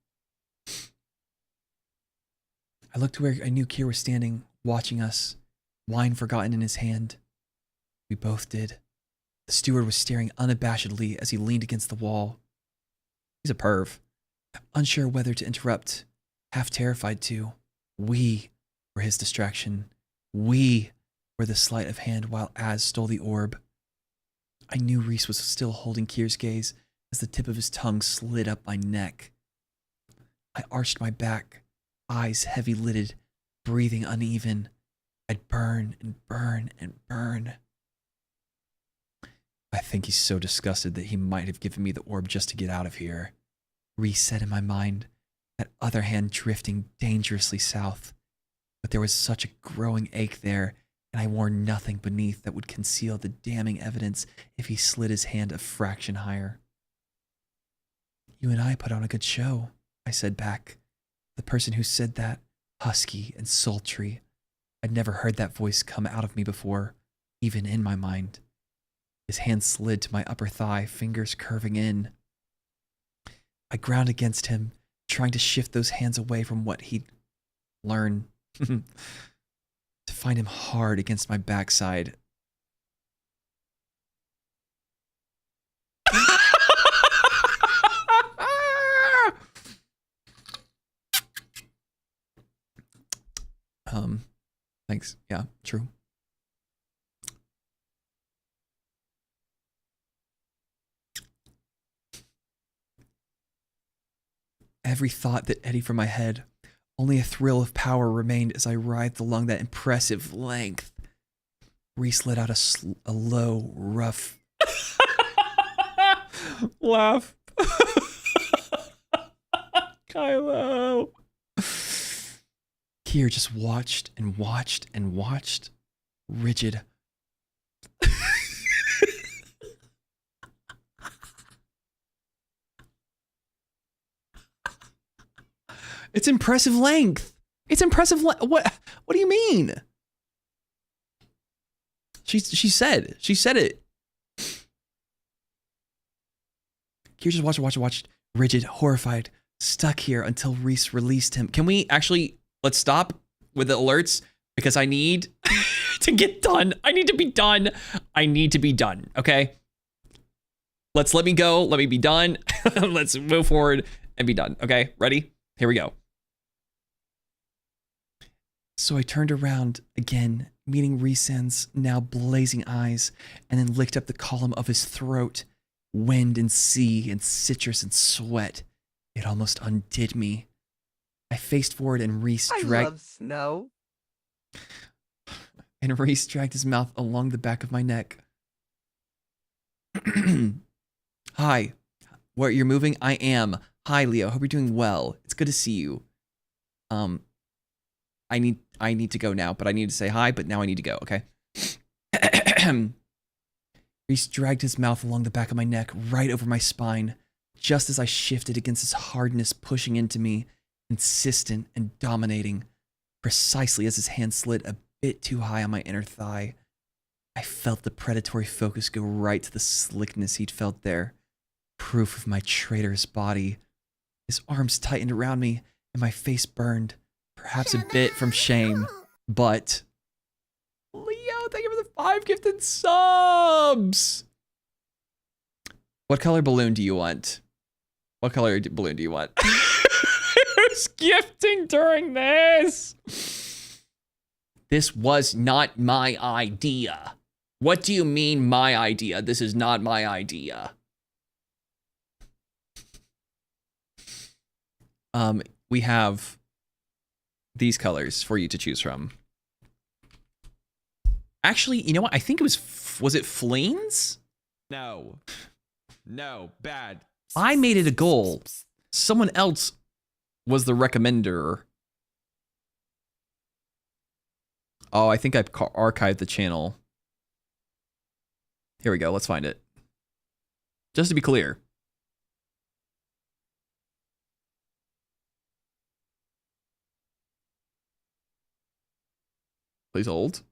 [SPEAKER 1] I looked to where I knew Kier was standing, watching us, wine forgotten in his hand. We both did. The steward was staring unabashedly as he leaned against the wall. He's a perv. Unsure whether to interrupt, half terrified to. We were his distraction. We were the sleight of hand while Az stole the orb. I knew Reese was still holding Kier's gaze as the tip of his tongue slid up my neck. I arched my back, eyes heavy-lidded, breathing uneven. I'd burn and burn and burn. I think he's so disgusted that he might have given me the orb just to get out of here. Reese said in my mind, that other hand drifting dangerously south. But there was such a growing ache there, and I wore nothing beneath that would conceal the damning evidence if he slid his hand a fraction higher. You and I put on a good show, I said back. The person who said that, husky and sultry. I'd never heard that voice come out of me before, even in my mind. His hand slid to my upper thigh, fingers curving in. I ground against him, trying to shift those hands away from what he'd learned. To find him hard against my backside. Thanks. Yeah, true. Every thought that eddied from my head, only a thrill of power remained as I writhed along that impressive length. Reese let out a low, rough
[SPEAKER 2] laugh. Kylo.
[SPEAKER 1] Kier just watched and watched and watched, rigid. It's impressive length. It's impressive. What do you mean? She said it. Kier just watched, rigid, horrified, stuck here until Reese released him. Can we actually, let's stop with the alerts because I need to get done. I need to be done. Okay. Let me go. Let me be done. Let's move forward and be done. Okay. Ready? Here we go. So I turned around again, meeting Reesan's now blazing eyes, and then licked up the column of his throat. Wind and sea and citrus and sweat. It almost undid me. I faced forward and Reese
[SPEAKER 5] I love snow.
[SPEAKER 1] And Reese dragged his mouth along the back of my neck. Hi. What, you're moving? I am. Hi, Leo. Hope you're doing well. It's good to see you. I need to go now, but I need to say hi, but now I need to go, okay? Reese dragged his mouth along the back of my neck, right over my spine, just as I shifted against his hardness pushing into me, insistent and dominating, precisely as his hand slid a bit too high on my inner thigh. I felt the predatory focus go right to the slickness he'd felt there. Proof of my traitorous body. His arms tightened around me, and my face burned. Perhaps a bit from shame, but... Leo, thank you for the 5 gifted subs! What color balloon do you want? What color balloon do you want? Who's gifting during this? This was not my idea. What do you mean my idea? This is not my idea. We have these colors for you to choose from. Actually, you know what? I think it was it Fleens?
[SPEAKER 3] No. No, bad.
[SPEAKER 1] I made it a goal. Someone else was the recommender. Oh, I think I've archived the channel. Here we go. Let's find it. Just to be clear. Please hold.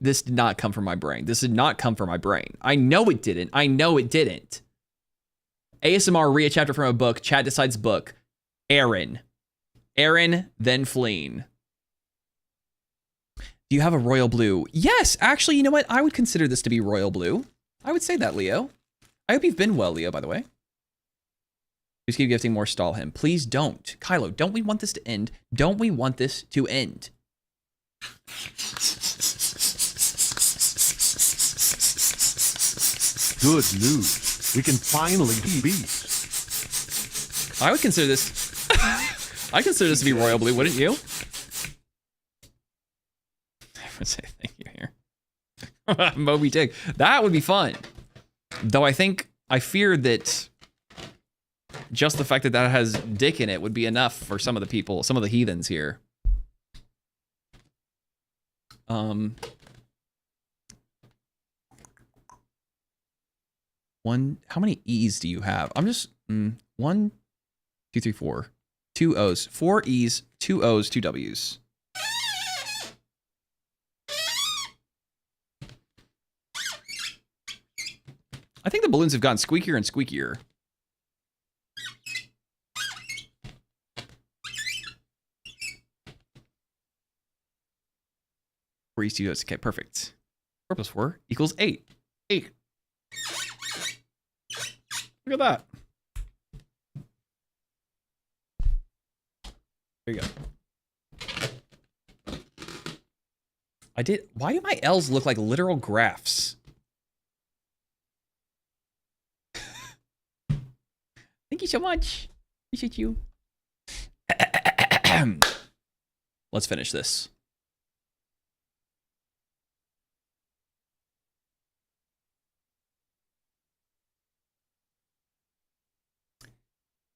[SPEAKER 1] This did not come from my brain. This did not come from my brain. I know it didn't. I know it didn't. ASMR, read a chapter from a book. Chat decides book. Aaron. Aaron, then Fleen. Do you have a royal blue? Yes, actually, you know what? I would consider this to be royal blue. I would say that, Leo. I hope you've been well, Leo, by the way. Please keep gifting more, stall him. Please don't. Kylo, don't we want this to end? Don't we want this to end?
[SPEAKER 5] Good news. We can finally be beasts.
[SPEAKER 1] I would consider this... I consider this to be royal blue, wouldn't you? I would say thank you here. Moby Dick. That would be fun. Though I fear that just the fact that that has dick in it would be enough for some of the people, some of the heathens here. How many E's do you have? I'm just, 1, 2, 3, 4. 2 O's. 4 E's, 2 O's, 2 W's. I think the balloons have gotten squeakier and squeakier. 4 E's, 2 O's. Okay, perfect. 4 plus 4 equals 8. 8. Look at that. There you go. Why do my L's look like literal graphs? Thank you so much. Appreciate you. Let's finish this.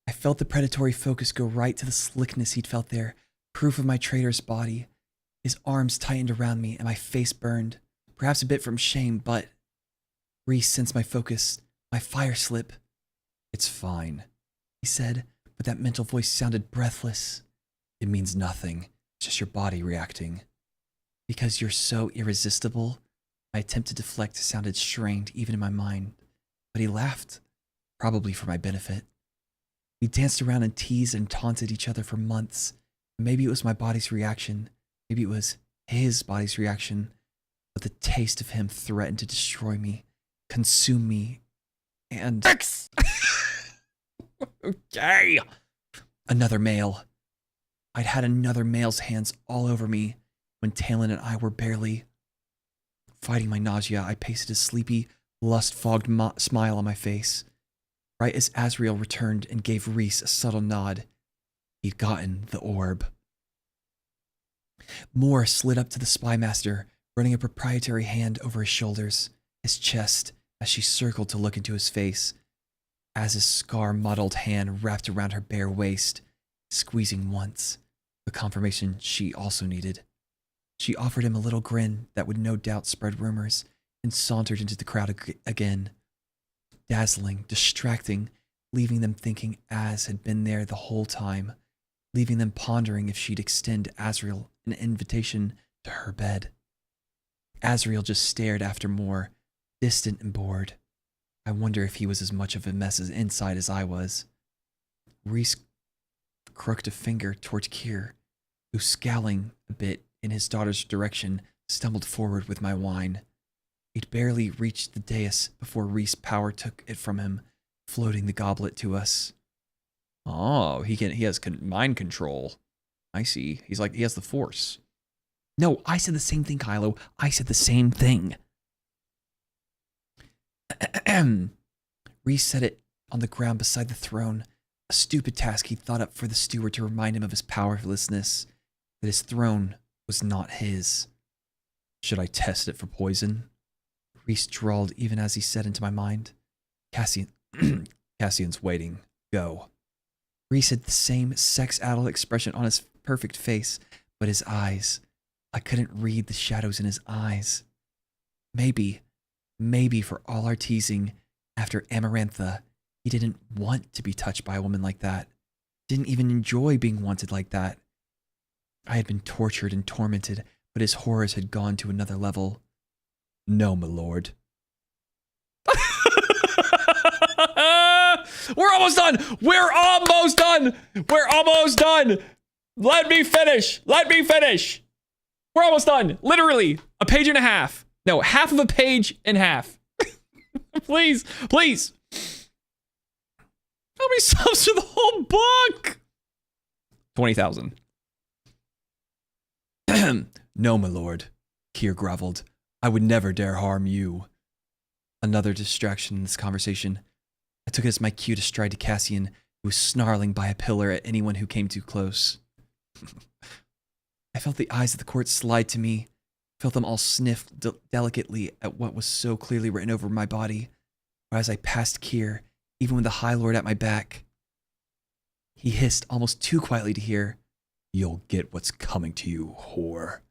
[SPEAKER 1] I felt the predatory focus go right to the slickness he'd felt there, proof of my traitor's body. His arms tightened around me and my face burned, perhaps a bit from shame, but Reese sensed my focus, my fire slip. It's fine, he said, but that mental voice sounded breathless. It means nothing, it's just your body reacting. Because you're so irresistible, my attempt to deflect sounded strained even in my mind, but he laughed, probably for my benefit. We danced around and teased and taunted each other for months. Maybe it was my body's reaction. Maybe it was his body's reaction. But the taste of him threatened to destroy me, consume me, and... Okay. Another male. I'd had another male's hands all over me when Talon and I were barely... Fighting my nausea, I pasted a sleepy, lust-fogged smile on my face. Right as Azrael returned and gave Reese a subtle nod, he'd gotten the orb. Moore slid up to the spy master, running a proprietary hand over his shoulders, his chest, as she circled to look into his face. As his scar-mottled hand wrapped around her bare waist, squeezing once, the confirmation she also needed. She offered him a little grin that would no doubt spread rumors, and sauntered into the crowd again. Dazzling, distracting, leaving them thinking Az had been there the whole time, leaving them pondering if she'd extend Azriel an invitation to her bed. Azriel just stared after more, distant and bored. I wonder if he was as much of a mess inside as I was. Reese crooked a finger towards Kier, who, scowling a bit in his daughter's direction, stumbled forward with my wine. He'd barely reached the dais before Reese power took it from him, floating the goblet to us.
[SPEAKER 2] Oh, he has mind control. I see. He's like, he has the force.
[SPEAKER 1] No, I said the same thing, Kylo. I said the same thing. Reese set it on the ground beside the throne, a stupid task he'd thought up for the steward to remind him of his powerlessness, that his throne was not his.
[SPEAKER 2] Should I test it for poison?
[SPEAKER 1] Reese drawled even as he said into my mind.
[SPEAKER 2] Cassian's waiting. Go.
[SPEAKER 1] Reese had the same sex-addled expression on his perfect face, but his eyes. I couldn't read the shadows in his eyes. Maybe for all our teasing, after Amarantha, he didn't want to be touched by a woman like that. Didn't even enjoy being wanted like that. I had been tortured and tormented, but his horrors had gone to another level.
[SPEAKER 2] No, my lord. We're almost done! We're almost done! We're almost done! Let me finish! Let me finish! We're almost done! Literally, a page and a half. No, half of a page and half. Please, please. How many subs for the whole book? 20,000.
[SPEAKER 1] No, my lord, Kier groveled. I would never dare harm you. Another distraction in this conversation. I took it as my cue to stride to Cassian, who was snarling by a pillar at anyone who came too close. I felt the eyes of the court slide to me, felt them all sniff delicately at what was so clearly written over my body, or as I passed Kier, even with the High Lord at my back. He hissed almost too quietly to hear,
[SPEAKER 2] "You'll get what's coming to you, whore."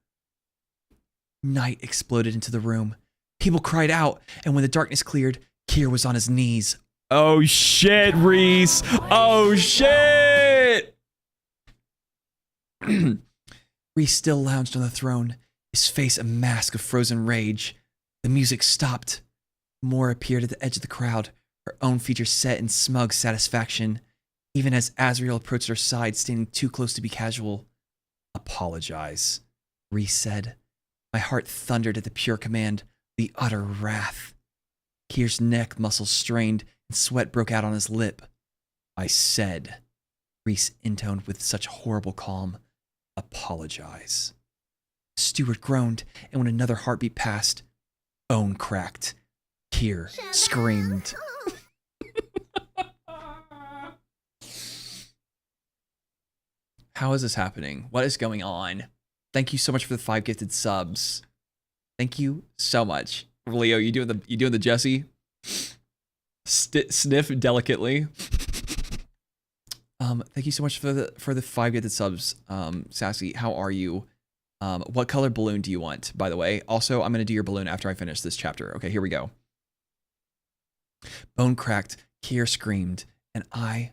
[SPEAKER 1] Night exploded into the room. People cried out, and when the darkness cleared, Kier was on his knees.
[SPEAKER 2] Oh shit, Reese! Oh shit!
[SPEAKER 1] Reese still lounged on the throne, his face a mask of frozen rage. The music stopped. Moore appeared at the edge of the crowd, her own features set in smug satisfaction, even as Azriel approached her side, standing too close to be casual.
[SPEAKER 2] Apologize,
[SPEAKER 1] Reese said. My heart thundered at the pure command, the utter wrath. Kier's neck muscles strained, and sweat broke out on his lip.
[SPEAKER 2] I said,
[SPEAKER 1] Reese intoned with such horrible calm,
[SPEAKER 2] apologize.
[SPEAKER 1] The steward groaned, and when another heartbeat passed, bone cracked. Kier screamed.
[SPEAKER 2] How is this happening? What is going on? Thank you so much for the 5 gifted subs. Thank you so much. Leo, you doing the Jesse? Sniff delicately.
[SPEAKER 1] Thank you so much for the 5 gifted subs. Sassy, how are you?
[SPEAKER 2] What color balloon do you want, by the way? Also, I'm going to do your balloon after I finish this chapter. Okay, here we go.
[SPEAKER 1] Bone cracked, Kier screamed, and I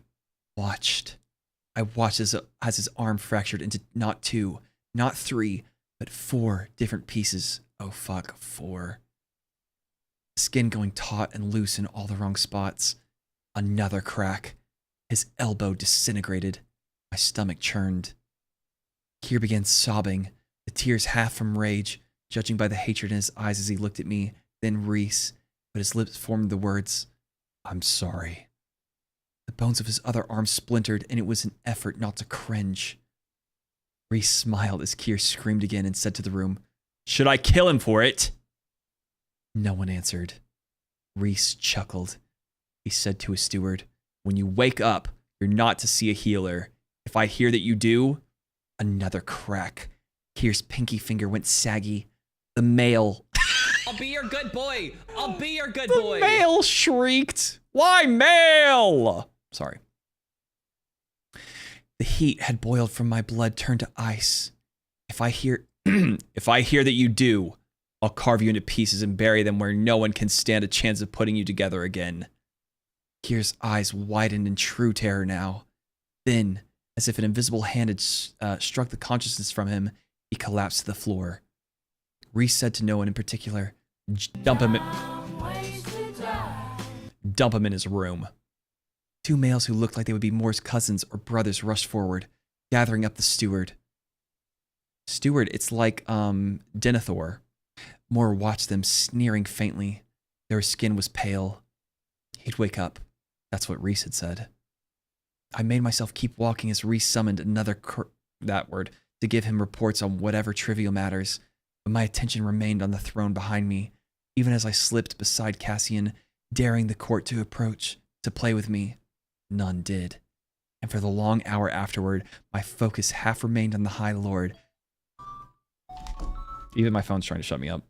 [SPEAKER 1] watched. I watched as his arm fractured into not 2, not 3, but 4 different pieces. Oh fuck, 4. Skin going taut and loose in all the wrong spots. Another crack. His elbow disintegrated. My stomach churned. Kier began sobbing, the tears half from rage, judging by the hatred in his eyes as he looked at me, then Reese, but his lips formed the words, "I'm sorry." The bones of his other arm splintered, and it was an effort not to cringe. Reese smiled as Kier screamed again and said to the room,
[SPEAKER 2] "Should I kill him for it?"
[SPEAKER 1] No one answered. Reese chuckled.
[SPEAKER 2] He said to his steward, "When you wake up, you're not to see a healer. If I hear that you do..."
[SPEAKER 1] Another crack. Kier's pinky finger went saggy. The male.
[SPEAKER 3] I'll be your good boy. I'll be your good
[SPEAKER 2] The
[SPEAKER 3] boy.
[SPEAKER 2] male shrieked. "Why male?" Sorry.
[SPEAKER 1] The heat had boiled from my blood turned to ice. If I hear
[SPEAKER 2] that you do, I'll carve you into pieces and bury them where no one can stand a chance of putting you together again.
[SPEAKER 1] Kier's eyes widened in true terror now. Then, as if an invisible hand had struck the consciousness from him, he collapsed to the floor. Reese said to no one in particular, dump him in his room. Two males who looked like they would be Moore's cousins or brothers rushed forward, gathering up the steward. Steward, it's like, Denethor. Moore watched them, sneering faintly. Their skin was pale. He'd wake up. That's what Reese had said. I made myself keep walking as Reese summoned another to give him reports on whatever trivial matters, but my attention remained on the throne behind me, even as I slipped beside Cassian, daring the court to approach, to play with me. None did. And for the long hour afterward, my focus half remained on the High Lord.
[SPEAKER 2] Even my phone's trying to shut me up.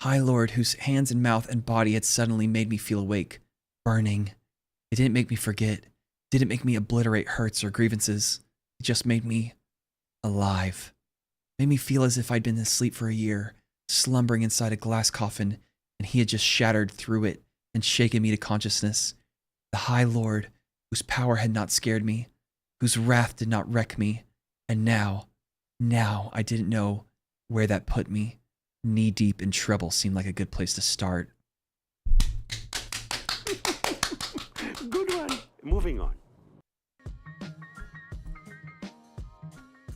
[SPEAKER 1] High Lord, whose hands and mouth and body had suddenly made me feel awake, burning. It didn't make me forget. It didn't make me obliterate hurts or grievances. It just made me alive. Made me feel as if I'd been asleep for a year, slumbering inside a glass coffin, and he had just shattered through it and shaken me to consciousness. The High Lord, whose power had not scared me, whose wrath did not wreck me, and now I didn't know where that put me. Knee deep in trouble seemed like a good place to start.
[SPEAKER 5] Good one. Moving on.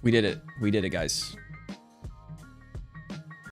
[SPEAKER 2] We did it. We did it, guys.